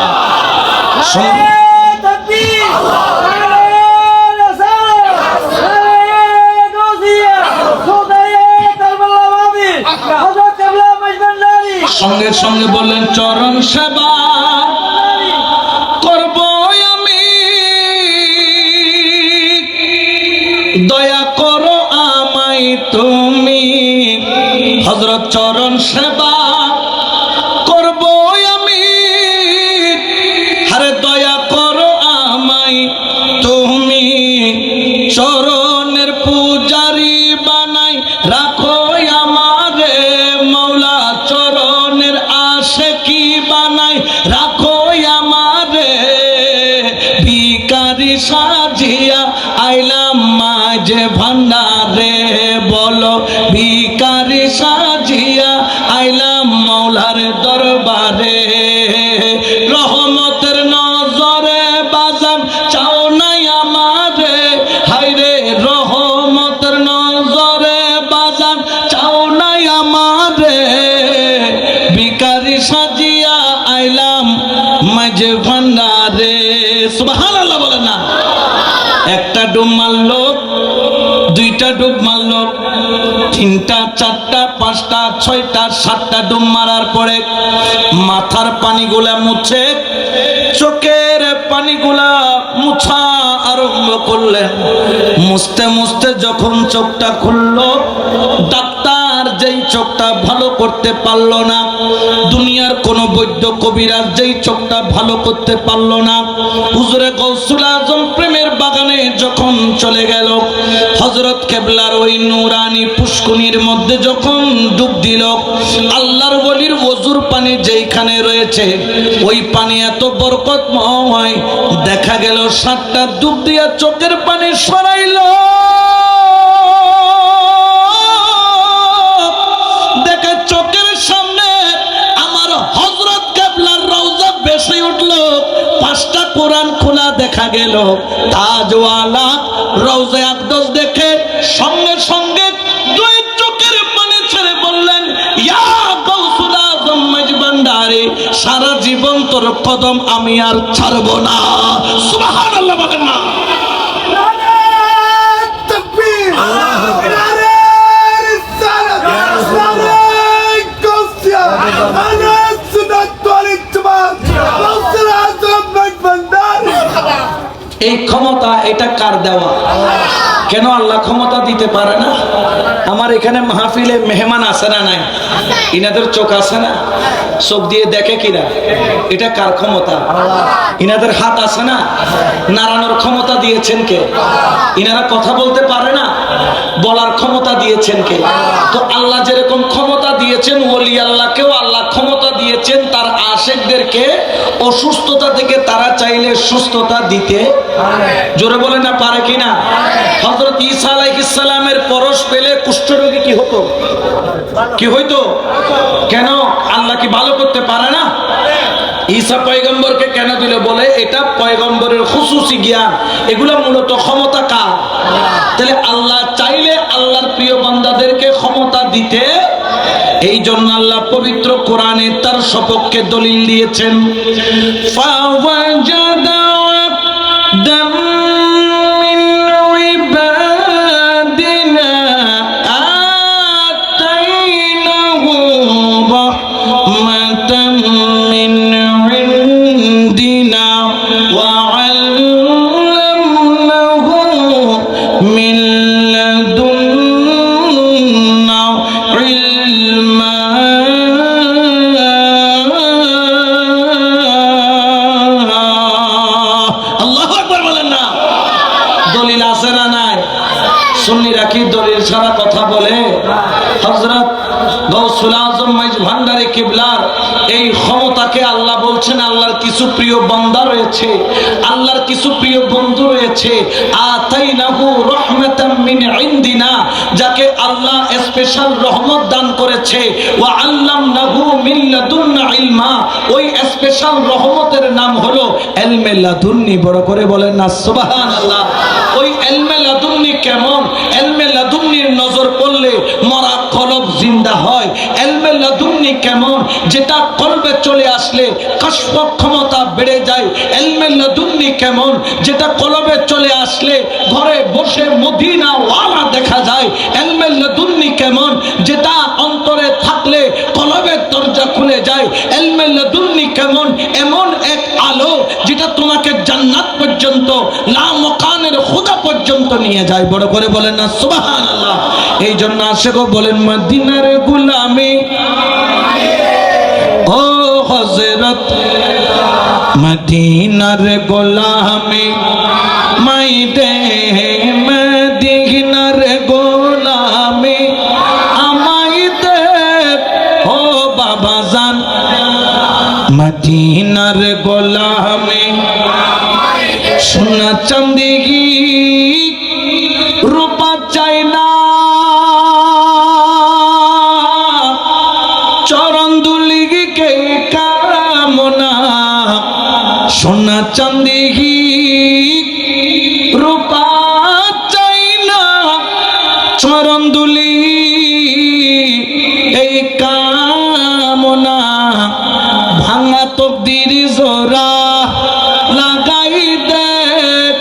সঙ্গে সঙ্গে বললেন চরণ সেবা করব আমি দয়া করো আমায় তুমি হযরত চরণ সেবা করব আমি আরে দয়া করো আমায় তুমি চরণের পূজারি বানাই রাখো আমারে মওলা চরণের আশিকি বানাই রাখো আমারে ভিখারি সাজিয়া আইলাম মাঝে ভান্ডারে বলো ভিখারি সাজিয়া আইলাম মওলার দরবারে রহমতের নজরে বাজান চাও নাই আমারে হায়রে রহমতের নজরে বাজান চাও নাই আমারে ভিখারি সাজিয়া আইলাম মাঝে ভান্ডারে সুবহানাল্লাহ বলেন না। একটা ডুব মারলো দুইটা ডুব মারলো তিনটা চারটা পাঁচটা ছয়টা সাতটা ডুব মারার পরে মাথার পানিগুলা মুছে চোখের পানিগুলা মুছা আরম্ভ করলেন মুছতে মুছতে যখন চোখটা খুললো ডাক্তার যেই চোখটা ভালো করতে পারলো না, দুনিয়ার কোন বৈদ্য কবিরাজ যেই চোখটা ভালো করতে পারলো না। হুজুরে গৌসুল আজম প্রেমের বাগানে যখন চলে গেল, হযরত কেবলার ওই নূরানি পুষ্কুনির মধ্যে যখন ডুব দিল, আল্লাহর ওলির ওযুর পানি যেইখানে রয়েছে ওই পানি এত বরকতময়, দেখা গেল 7টা ডুব দিয়া চোখের পানি সরাইল। দেখে চোখের সামনে আমার হযরত কেবলার রওজা ভেসে উঠল। 5টা কোরআন খোলা দেখা গেল, তাজওয়ালা রওজা আকদস দেখে সঙ্গে সঙ্গে 2 চোখের পানি ছেড়ে বললেন, ইয়া গৌসুল আজম মেজবান্ডারি, সারা জীবন তোর কদম আমি আর ছাড়ব না। সুবহানাল্লাহ বলেন না। এই ক্ষমতা এটা কার দেওয়া? কেন আল্লাহ ক্ষমতা দিতে পারে না? আমার এখানে মাহফিলে মেহমান আছে না নাই? ইনাদের চোখ আছে না? চোখ দিয়ে দেখে কিনা? এটা কার ক্ষমতা? ইনাদের হাত আছে না? নাড়ানোর ক্ষমতা দিয়েছেন কে? ইনারা কথা বলতে পারে না, বলার ক্ষমতা দিয়েছেন কে? তো আল্লাহ যেরকম ক্ষমতা দিয়েছেন ওলি আল্লাহকেও আল্লাহ ক্ষমতা দিয়েছেন তার আশেকদেরকে অসুস্থতা থেকে তারা চাইলে সুস্থতা দিতে। জোরে বলে না পারে কিনা? হযরত ঈসা আলাইহিস সালামের পরশ পেলে কুষ্ঠরোগী কি হতো? কি হইতো? কেন? আল্লাহ কি ভালো করতে পারে না? ঈসা পয়গম্বরকে কেন দিল? বলে এটা পয়গম্বরের খুসুসি জ্ঞান, এগুলো মূলত ক্ষমতা কার? তাহলে আল্লাহ চাইলে আল্লাহর প্রিয় বান্দাদেরকে ক্ষমতা দিতে। এই জন্য আল্লাহ পবিত্র কোরআনে তার সপক্ষে দলিল দিয়েছেন, ফাওয়াজাদা আবদাম মিন ইবাদিনা আতাইনাহু রাহমাতাম মিন ইনদিনা ওয়া আল্লামনাহু মিন লাদুন্না ইলমা। আল্লাহু আকবার বলেন না। দলিল আছে না নাই? সুন্নিরা কি দলিল ছাড়া কথা বলে? হযরত গৌসুল আজম মেজভান্ডারী কিবলার এই ক্ষমতাকে আল্লাহ বলছেন আল্লাহর কিছু প্রিয় বান্দা রয়েছে, আল্লাহর কিছু প্রিয় বন্ধু রয়েছে, আতাইনাহু রাহমাতাম মিন ইনদিনা, যাকে আল্লাহ স্পেশাল রহমত দান করেছে, ওয়া আল্লামনাহু মিন লাদুন্না ইলমা, ওই স্পেশাল রহমতের নাম হলো ইলমে লাদুন্নি। বড় করে বলেন না সুবহানাল্লাহ। ওই ইলমে লাদুন্নি কেমন? ইলমে লাদুন্নির নজর পড়লে মরা কলব জিন্দা হয়। ইলমে লাদুন্নি কেমন? যেটা কলবে চলে আসলে কাশফ ক্ষমতা বেড়ে যায়। ইলমে লাদুন্নি কেমন? যেটা কলবে চলে আসলে ঘরে বসে মদিনা ওয়ালা দেখা যায়। ইলমে লাদুন্নি কেমন? যেটা অন্তরে থাকলে কলবের দরজা খুলে যায়। ইলমে লাদুন্নি কেমন? এমন এক আলো যেটা তোমাকে জান্নাত পর্যন্ত, লা মাকানের খুদা পর্যন্ত নিয়ে যায়। বড় করে বলেন না সুবহানাল্লাহ। এই জন্য আশেক বলেন, মদিনার গোলামি ও হযরত, মদিনার গোলামি মাই দে, মদিনার গোলামি আমাই দে ও বাবা জান, মদিনার গোলামি সোনা চাঁদি রূপা চাই না, চরণ দুলি কে কামনা, সোনা চাঁদি রূপা চাই না, চরণ দুলি এই কামনা, ভাঙা তকদির জোড়া লাগাই দেখ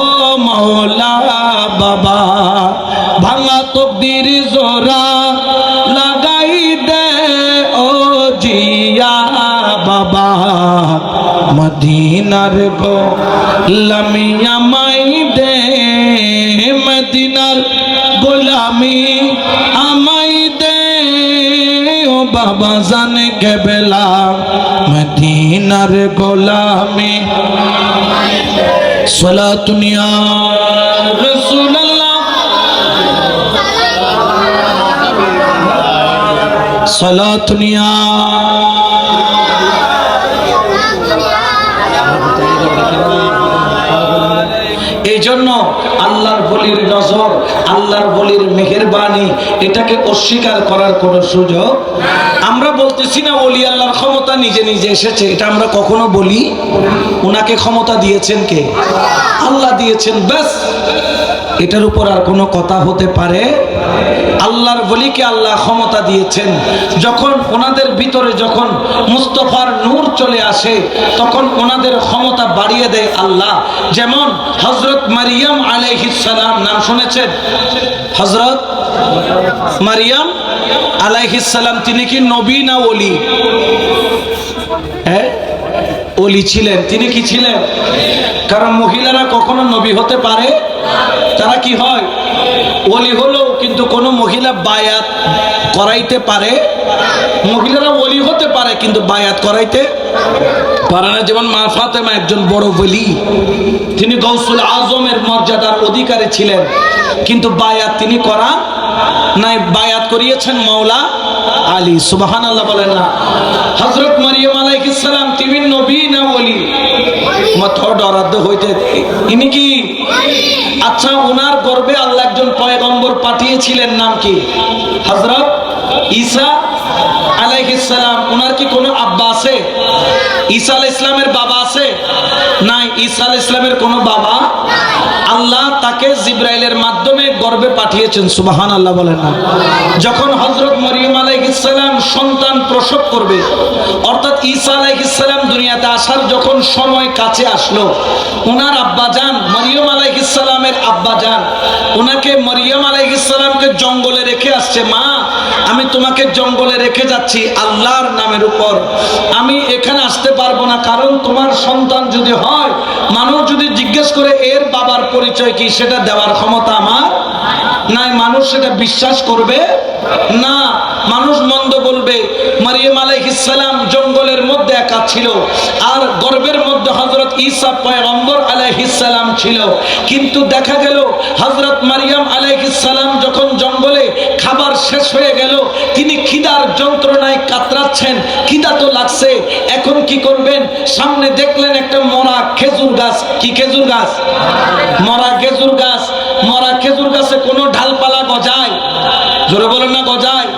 ও মওলা বাবা, ভাঙা তকদির জোড়া লাগাই দে ও জিয়া বাবা, মদিনার গোলামি আমাই দে, মদিনার গোলামি আমাই দে বাবা জানে কেবলা মদিনার গোলামি সালাতুন ইয়া রাসূলুল্লাহ সালাতুন ইয়া এই জন্য আল্লাহর বলির নজর, আল্লাহর বলির মেহেরবানি, এটাকে অস্বীকার করার কোনো সুযোগ। আমরা বলতেছি না ওলি আল্লাহর ক্ষমতা নিজে নিজে এসেছে, এটা আমরা কখনো বলি? ওনাকে ক্ষমতা দিয়েছেন কে? আল্লাহ দিয়েছেন, ব্যাস। এটার উপর আর কোনো কথা হতে পারে? আল্লাহর বলিকে আল্লাহ ক্ষমতা দিয়েছেন। যখন ওনাদের ভিতরে যখন মুস্তাফার নূর চলে আসে তখন ওনাদের ক্ষমতা বাড়িয়ে দেয় আল্লাহ। যেমন হযরত মারিয়াম আলাইহিস সালাম, নাম শুনেছেন? হযরত মারিয়াম আলাইহিস সালাম, তিনি কি নবী না ওলি? হ্যাঁ, ওলি ছিলেন। তিনি কি ছিলেন? কারণ মহিলারা কখনো নবী হতে পারে? তারা কি হয়? ওলি হলো, কিন্তু কোন মহিলা বায়াত করাইতে পারে? মহিলারা ওলি হতে পারে কিন্তু বায়াত করাইতে পারে না। যেমন মা ফাতেমা একজন বড় ওলি, তিনি গৌসুল আজমের মর্যাদার অধিকারী ছিলেন, কিন্তু বায়াত তিনি করা নাই। বায়াত করিয়েছেন মাওলা আলী। সুবহানাল্লাহ বলেন না? হযরত মারিয়াম আলাইহিস সালাম, তিনি নবী না ওলি? মাথা ডরাদ্দ হইতে, ইনি কি? আচ্ছা, ওনার গর্ভে আল্লাহ একজন পয়গম্বর পাঠিয়েছিলেন, নাম কি? হযরত ঈসা আলাইহিস সালাম। ওনার কি কোনো আব্বা আছে? ঈসা আলাইহিস সালামের বাবা আছে? নাই। ঈসা আলাইহিস সালামের কোনো বাবা? আল্লাহ তাকে জিবরাইলের মাধ্যমে গর্ভে পাঠিয়েছেন। সুবহানাল্লাহ বলেন না? যখন হযরত মারিয়াম আলাইহিস সালাম সন্তান প্রসব করবে, অর্থাৎ ঈসা আলাইহিস সালাম দুনিয়াতে আসার যখন সময় কাছে আসলো, ওনার আব্বাজান মারিয়াম আলাইহিস সালামের আব্বাজান ওনাকে, মারিয়াম আলাইহিস সালামকে জঙ্গলে রেখে আসছে। মা, আমি তোমাকে জঙ্গলে রেখে যাচ্ছি আল্লাহর নামের উপর, আমি এখানে আসতে পারবো না, কারণ তোমার সন্তান যদি হয়, মানুষ যদি জিজ্ঞেস করে এর বাবার পরিচয় কি, সেটা দেওয়ার ক্ষমতা আমার নাই। মানুষ সেটা বিশ্বাস করবে না, মানুষ মন্দ বলবে। মারিয়াম আলাইহিস সালাম জঙ্গলের মধ্যে একা ছিল, আর গর্ভের মধ্যে হযরত ঈসা পয়গম্বর আলাইহিস সালাম ছিল। কিন্তু দেখা গেল হযরত মারিয়াম আলাইহিস সালাম যখন জঙ্গলে খাবার শেষ হয়ে গেল, তিনি খিদার যন্ত্রণায় কাতরাচ্ছেন, খিদা তো লাগছে। এখন কি করবেন? সামনে দেখলেন একটা মরা খেজুর গাছ। কি খেজুর গাছ? মরা খেজুর গাছ। মরা খেজুর গাছে কোনো ঢালপালা গজায়? জোরে বলেন না, গজায়?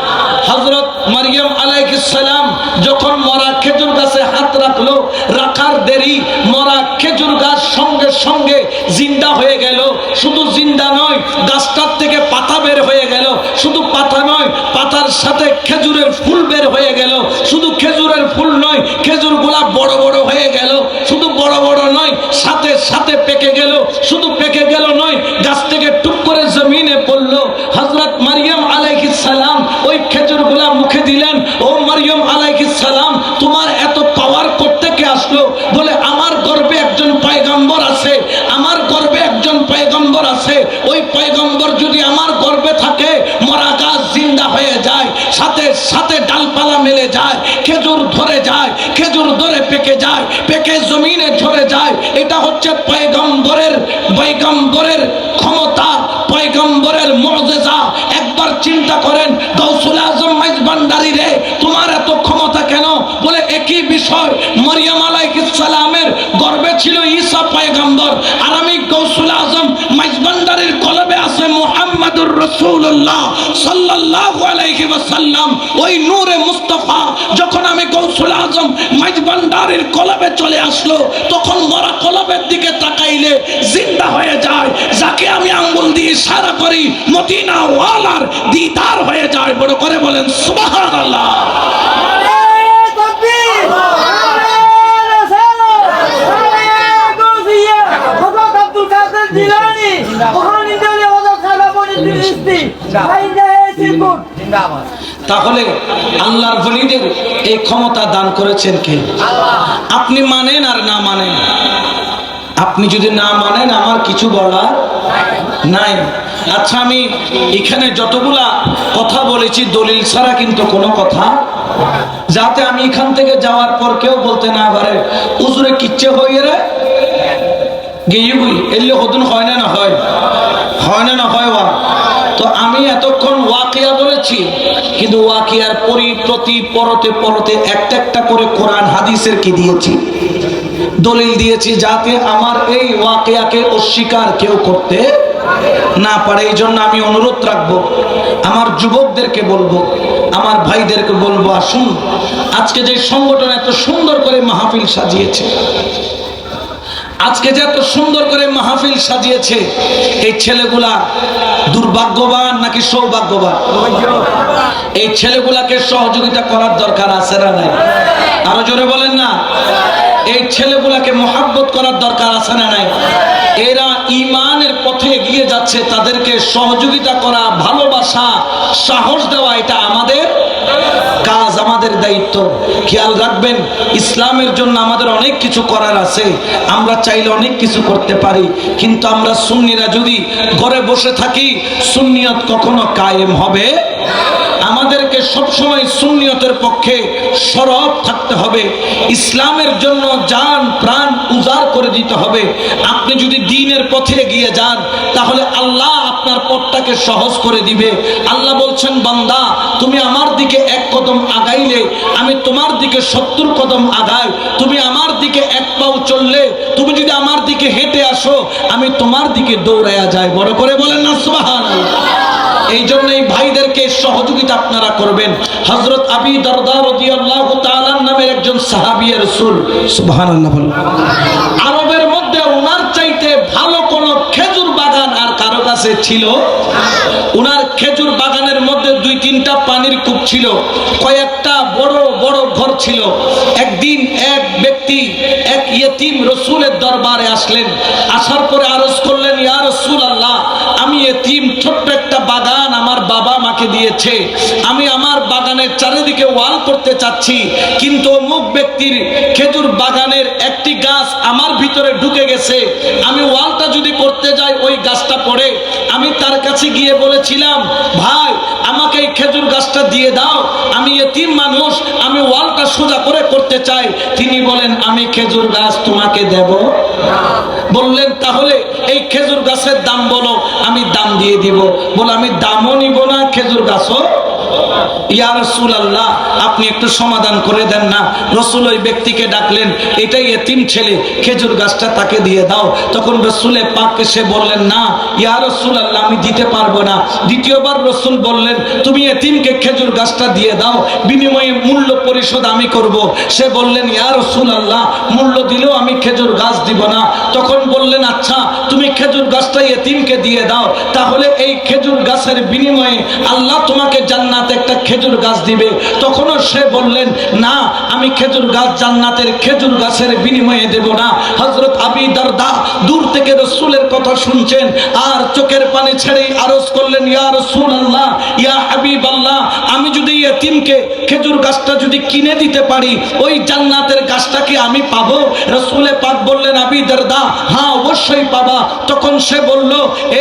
হযরত মারিয়াম আলাইহিস সালাম যখন মরা খেজুর গাছে হাত রাখলো, রাখার দেরি, মরা খেজুর গাছ সঙ্গে সঙ্গে জিন্দা হয়ে গেল। শুধু জিন্দা নয়, গাছটার থেকে পাতা বের হয়ে গেল। শুধু পাতা নয়, পাতার সাথে খেজুরের ফুল বের হয়ে গেল। শুধু খেজুরের ফুল নয়, খেজুরগুলা বড় বড় হয়ে গেল। শুধু বড় বড় নয়, সাথে সাথে পেকে গেল। শুধু পেকে গেল নয়, গাছ থেকে টুক করে জমিনে পড়লো। হযরত মারিয়াম আলাইহিস সালাম ওই খেজুরগুলা মুখে দিলেন। ও মারিয়াম আলাইহিস সালাম, তোমার এত পাওয়ার করতে কে আসলো? বলে, আমার গর্ভে একজন পয়গম্বর আছে, আমার গর্ভে একজন পয়গম্বর আছে। ওই পয়গম্বর যদি আমার গর্ভে থাকে, মরা গাছ জিন্দা হয়ে যায়, সাথে সাথে ডালপালা মেলে যায়, খেজুর ধরে যায়, খেজুর ধরে পেকে যায়, পেকে জমিনে ঝরে যায়। এটা হচ্ছে পয়গম্বরের ক্ষমতা, পয়গম্বরের মুজিজা। একবার চিন্তা করেন, গাউসুল আজম মাইজ ভান্ডারী রে, তোমার এত ক্ষমতা কেন? বলে, একই বিষয়, মারিয়াম আলাইহিস সালামের গর্ভে ছিল ঈসা পয়গম্বর, আর আমি গাউসুল আজম মাইজ ভান্ডারীর কলবে আছে মুহাম্মাদুর রাসূলুল্লাহ সাল্লাল্লাহু আলাইহি ওয়াসাল্লাম। ওই নূরে মুস্তাফা যখন আমি গাউসুল আজম মাইজ ভান্ডারীর কলবে চলে আসলো, তখন মরা কলবের দিকে তাকাইলে জিন্দা হয়ে যায়। যাকে আমি আঙ্গুল দিয়ে ইশারা করি, মদিনা ওয়ালার দিদার হয়ে যায়। বড় করে বলেন সুবহানাল্লাহ। তাহলে আল্লাহর ওলিদের এই ক্ষমতা দান করেছেন কে? আপনি মানেন আর না মানেন, আপনি যদি না মানেন আমার কিছু বলার নাই। আচ্ছা, আমি এখানে যতগুলা কথা বলেছি দলিল ছাড়া কিন্তু কোনো কথা যাতে আমি এখান থেকে যাওয়ার পর কেউ বলতে না পারে হুজুরে কিচ্ছে হয়ে রে গিয়ে গুই এলে কতদিন হয় না হয়, হয় না হয় ওয়া। তো আমি এতক্ষণ ওয়াকিয়া বলেছি, কিন্তু ওয়াকিয়ার প্রতি পরতে পরতে একটা একটা করে কোরআন হাদিসের কি দিয়েছি, দলিল দিয়েছি, যাতে আমার এই ওয়াকিয়াকে অস্বীকার কেউ করতে না পারে। এই জন্য আমি অনুরোধ রাখবো, আমার যুবকদেরকে বলবো, আমার ভাইদেরকে বলবো, আসুন আজকে যে সংগঠন এত সুন্দর করে মাহফিল সাজিয়েছে, আজকে যে এত সুন্দর করে মাহফিল সাজিয়েছে, এই ছেলেগুলা দুর্ভাগ্যবান নাকি সৌভাগ্যবান? এই ছেলেগুলাকে সহযোগিতা করার দরকার আছে না নাই? আরো জোরে বলেন না। এই ছেলেগুলাকে মোহাব্বত করার দরকার আছে না নাই? এরা ঈমানের পথে এগিয়ে যাচ্ছে, তাদেরকে সহযোগিতা করা, ভালোবাসা, সাহস দেওয়া, এটা আমাদের কাজ, আমাদের দায়িত্ব। খেয়াল রাখবেন, ইসলামের জন্য আমাদের অনেক কিছু করার আছে, আমরা চাইলে অনেক কিছু করতে পারি, কিন্তু আমরা সুন্নিরা যদি ঘরে বসে থাকি, সুন্নিয়ত কখনো কায়েম হবে। আমাদেরকে সবসময় সুন্নিয়তের পক্ষে সরব থাকতে হবে, ইসলামের জন্য জান প্রাণ উজাড় করে দিতে হবে। আপনি যদি দ্বীনের পথে এগিয়ে যান, তাহলে আল্লাহ আপনার পথটাকে সহজ করে দিবে। আল্লাহ বলছেন, বান্দা তুমি আমার দিকে এক কদম আগাইলে আমি তোমার দিকে 70 কদম আগাই, তুমি আমার দিকে এক পাও চললে, তুমি যদি আমার দিকে হেঁটে আসো, আমি তোমার দিকে দৌড়াইয়া যাই। বড় করে বলেন না সুবহানাল্লাহ। এই জন্য এই ভাইদেরকে সহযোগিতা আপনারা করবেন। হযরত আবী দারদা রাদিয়াল্লাহু তাআলা নামের একজন সাহাবী রাসূল, সুবহানাল্লাহ বলেন, আরবের মধ্যে ওনার চাইতে ভালো কোন খেজুর বাগান আর কারো কাছে ছিল? ওনার খেজুর বাগানের মধ্যে 2-3টা পানির কূপ ছিল, কয়েকটা বড় বড় ঘর ছিল। একদিন এক ব্যক্তি, এক ইয়েতিম রাসূলের দরবারে আসলেন, আসার পরে আরজ করলেন, ইয়া রাসূলুল্লাহ, আমি ইয়েতিম, ছোট্ট একটা বাগান আমার বাবা আমাকে দিয়েছে, আমি আমার বাগানের চারিদিকে ওয়াল করতে চাচ্ছি, কিন্তু অমুক ব্যক্তির খেজুর বাগানের একটি গাছ আমার ভিতরে ঢুকে গেছে, আমি ওয়ালটা যদি করতে যাই ওই গাছটা পড়ে। আমি তার কাছে গিয়ে বলেছিলাম, ভাই আমাকে এই খেজুর গাছটা দিয়ে দাও, আমি ইয়েতিম মানুষ, আমি ওয়ালটা সোজা করে করতে চাই। তিনি বলেন, আমি খেজুর গাছ তোমাকে দেব? বললেন, তাহলে এই খেজুর গাছের দাম বলো, আমি দাম দিয়ে দিব। বলে, আমি দামও নিব না, খেজুর গাছও। ইয়া রাসূলুল্লাহ, আপনি একটু সমাধান করে দেন না। রাসূল ওই ব্যক্তিকে ডাকলেন, এটাই এতিম ছেলে, খেজুর গাছটা তাকে দিয়ে দাও। তখন রাসূলে পাক এসে বললেন, না ইয়া রাসূলুল্লাহ, আমি দিতে পারবো না। দ্বিতীয়বার রাসূল বললেন, তুমি এতিমকে খেজুর গাছটা দিয়ে দাও, বিনিময়ে মূল্য পরিশোধ আমি করব। সে বললেন, ইয়া রাসূলুল্লাহ, মূল্য দিলেও আমি খেজুর গাছ দিব না। তখন বললেন, আচ্ছা তুমি খেজুর গাছটা এতিমকে দিয়ে দাও, তাহলে এই খেজুর গাছের বিনিময়ে আল্লাহ তোমাকে জান্নাতে একটা খেজুর গাছ দিবে। তখনও সে বললেন, না আমি খেজুর গাছ, জান্নাতের খেজুর গাছের বিনিময়ে দেব না। হযরত আবী দারদা দূর থেকে রাসূলের কথা শুনছেন, আর চোখের পানি ছেড়েই আরজ করলেন, ইয়া রাসূলুল্লাহ, ইয়া হাবিবাল্লাহ, আমি যদি এতিমকে খেজুর গাছটা যদি কিনে দিতে পারি, ওই জান্নাতের গাছটা কি আমি পাবো? রাসূলে পাক বললেন, আবী দারদা, হ্যাঁ অবশ্যই পাবা। তখন সে বলল,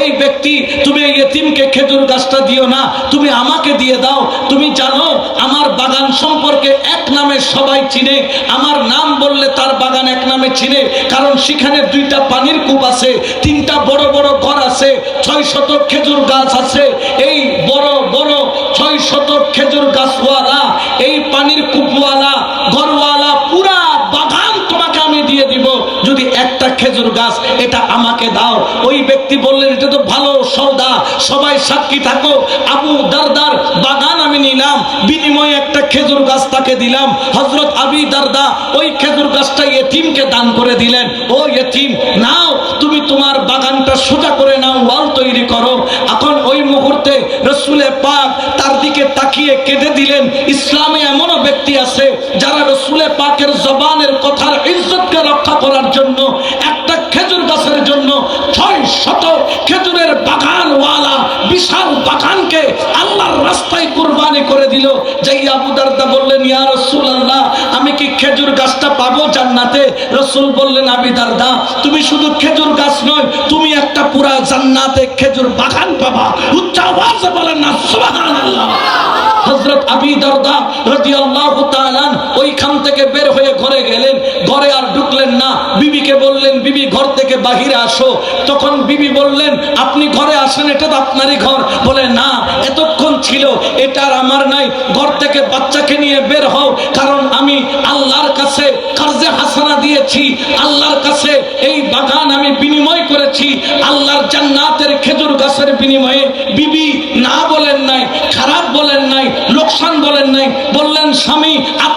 এই ব্যক্তি, তুমি এই এতিমকে খেজুর গাছটা দিও না, তুমি আমাকে দিয়ে দাও। তুমি জানো আমার বাগান সম্পর্কে এক নামে সবাই চিনে, আমার নাম বললে তার বাগান এক নামে চিনে, কারণ সেখানে 2টা পানির কূপ আছে, 3টা বড় বড় ঘর আছে, 600 খেজুর গাছ আছে। এই বড় বড় 600 খেজুর গাছওয়ালা, এই পানির কূপওয়ালা, ঘরওয়ালা, পুরা বাগান তোমাকে আমি দিয়ে দিব, যদি একটা খেজুর গাছ এটা আমাকে দাও। ওই ব্যক্তি বললেন, এটা তো ভালো সওদা, সবাই সাক্ষী থাকো, আবু দারদার বাগান আমি নিলাম, বিনিময়ে একটা খেজুর গাছ তাকে দিলাম। হযরত আবী দারদা ওই খেজুর গাছটা ইয়েতিমকে দান করে দিলেন। ও ইয়েতিম, নাও তুমি তোমার বাগানটা সোজা করে নাও, ওয়াল তৈরি করো। এখন ওই মুহূর্তে রাসূলে পাক তার দিকে তাকিয়ে কেঁদে দিলেন। ইসলামে এমনও ব্যক্তি আছে যারা রাসূলে পাকের জবানের কথার ইজ্জতকে রক্ষা করার জন্য একটা খেজুর গাছের জন্য 600 খেজুরের বাগানওয়ালা বিশাল বাগানকে আল্লাহর রাস্তায় কুরবানি করে দিল। যাই আবু দারদা বললেন, ইয়া রাসূলুল্লাহ, আমি কি খেজুর গাছটা পাবো জান্নাতে? রাসূল বললেন, আবী দারদা, তুমি শুধু খেজুর গাছ নয়, তুমি একটা পুরা জান্নাতে খেজুর বাগান পাবা। উচ্চ আওয়াজে বলেন না সুবহানাল্লাহ। হযরত আবী দারদা রাদিয়াল্লাহু তাআলা ঘরে গেলেন, ঘরে আর ঢুকলেন না। বিবিকে বললেন, বিবি ঘর থেকে বাহিরে আসো। তখন বিবি বললেন, আপনি ঘরে আসেন, এটা তো আপনারই ঘর। বলে না, এতক্ষণ ছিল, এটা আর আমার নাই, ঘর থেকে বাচ্চাকে নিয়ে বের হও, কারণ আমি আল্লাহর কাছে কার্জে হাসানা দিয়েছি, আল্লাহর কাছে এই বাগান আমি বিনিময় করেছি, আল্লাহর জান্নাতের খেজুর গাছের বিনিময়ে। বিবি না বলেন নাই, খারাপ বলেন নাই, লোকসান বলেন নাই, বললেন স্বামী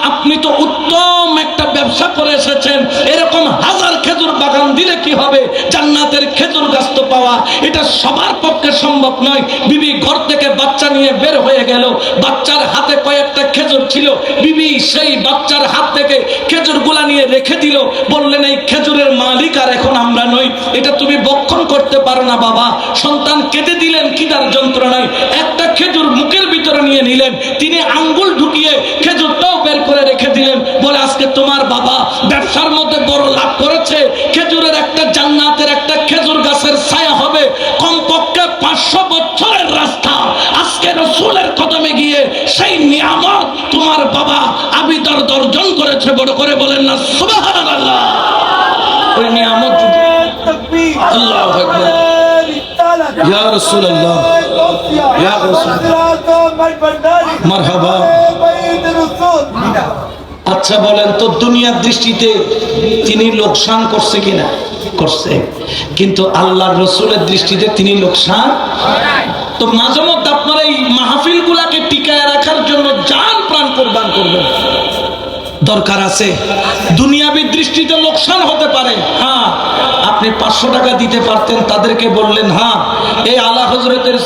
আপনি তো উত্তম একটা ব্যবসা করে এসেছেন, এরকম হাজার খেজুর বাগান দিলে কি হবে, জান্নাতের খেজুর গাছ তো পাওয়া এটা সবার পক্ষে সম্ভব নয়। বিবি ঘর থেকে বাচ্চা নিয়ে বের হয়ে গেল, বাচ্চার হাতে কয়েকটা খেজুর ছিল, বিবি সেই বাচ্চার হাত থেকে খেজুর গুলা নিয়ে রেখে দিল। বললেন, এই খেজুরের মালিক আর এখন আমরা নই, এটা তুমি বক্ষণ করতে পারো না বাবা। সন্তান কেটে দিলেন খিদার যন্ত্রণায়, একটা খেজুর মুখের ভিতরে নিয়ে নিলেন, তিনি আঙ্গুল ঢুকিয়ে খেজুরটাও বের করে রেখে দিলেন। বলে আজকে তোমার বাবা ব্যবসার মধ্যে বড় লাভ করেছে, খেজুরের একটা জান্নাতের একটা খেজুর গাছের ছায়া হবে, কমপক্ষে 500 বছরের রাস্তা আজকে রাসূলের কদমে গিয়ে সেই নিয়ামত তোমার বাবা আবিদার অর্জন করেছে। বড় করে বলেন না সুবহানাল্লাহ। ওই নিয়ামত আল্লাহু আকবার, ইয়া রাসূলুল্লাহ, ইয়া রাসূলুল্লাহ, মারহাবা। আচ্ছা বলেন তো, দুনিয়ার দৃষ্টিতে তিনি লোকসান করছে কিনা? করছে। কিন্তু আল্লাহর রাসূলের দৃষ্টিতে তিনি লোকসান। তো মাঝে মধ্যে আপনারা এই মাহফিল গুলাকে টিকায় রাখার জন্য জান প্রাণ কোরবান করবেন, দরকার আছে। দুনিয়াবী দৃষ্টিতে লোকসান হতে পারে, হ্যাঁ। আপনি 500 টাকা দিতে পারতেন, তাদেরকে বললেন, হ্যাঁ এই আলা হযরতের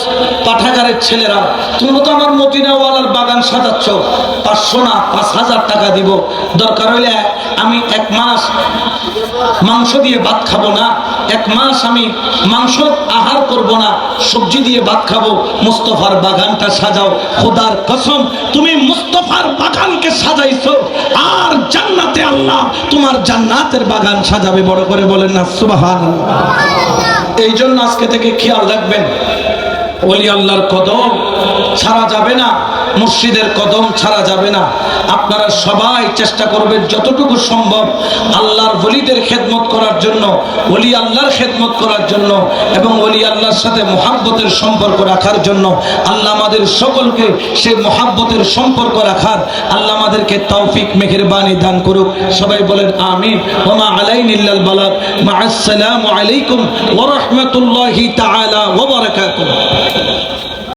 পাঠাগারের ছেলেরা, তুমি তো আমার মদিনাওয়ালার বাগান সাজাচ্ছ, 500 না 5000 টাকা দিব, দরকার হইলে আমি 1 মাস মাংস দিয়ে ভাত খাবো না, 1 মাস আমি মাংস আহার করব না, সবজি দিয়ে ভাত খাবো, মুস্তাফার বাগানটা সাজাও। খোদার কসম, তুমি মুস্তাফার বাগানকে সাজাইছো, আর জান্নাতে আল্লাহ তোমার জান্নাতের বাগান সাজাবে। বড় করে বলেন না সুবহানাল্লাহ। এই জন্য আজকে থেকে খেয়াল রাখবেন, ওলি আল্লাহর কদম ছাড়া যাবে না, মুর্শিদের কদম ছাড়া যাবে না। আপনারা সবাই চেষ্টা করবেন যতটুকু সম্ভব আল্লাহর ওলিদের খেদমত করার জন্য, ওলি আল্লাহর খেদমত করার জন্য, এবং ওলি আল্লাহর সাথে মুহাব্বতের সম্পর্ক রাখার জন্য। আল্লাহ আমাদের সকলকে সেই মুহাব্বতের সম্পর্ক রাখার আল্লাহ আমাদেরকে তৌফিক মেহেরবানি দান করুক। সবাই বলেন আমিন। ওয়া মা আলাইনা ইল্লাল বালাগ। মা আসসালামু আলাইকুম ওয়া রাহমাতুল্লাহি তাআলা ওয়া বারাকাতুহু।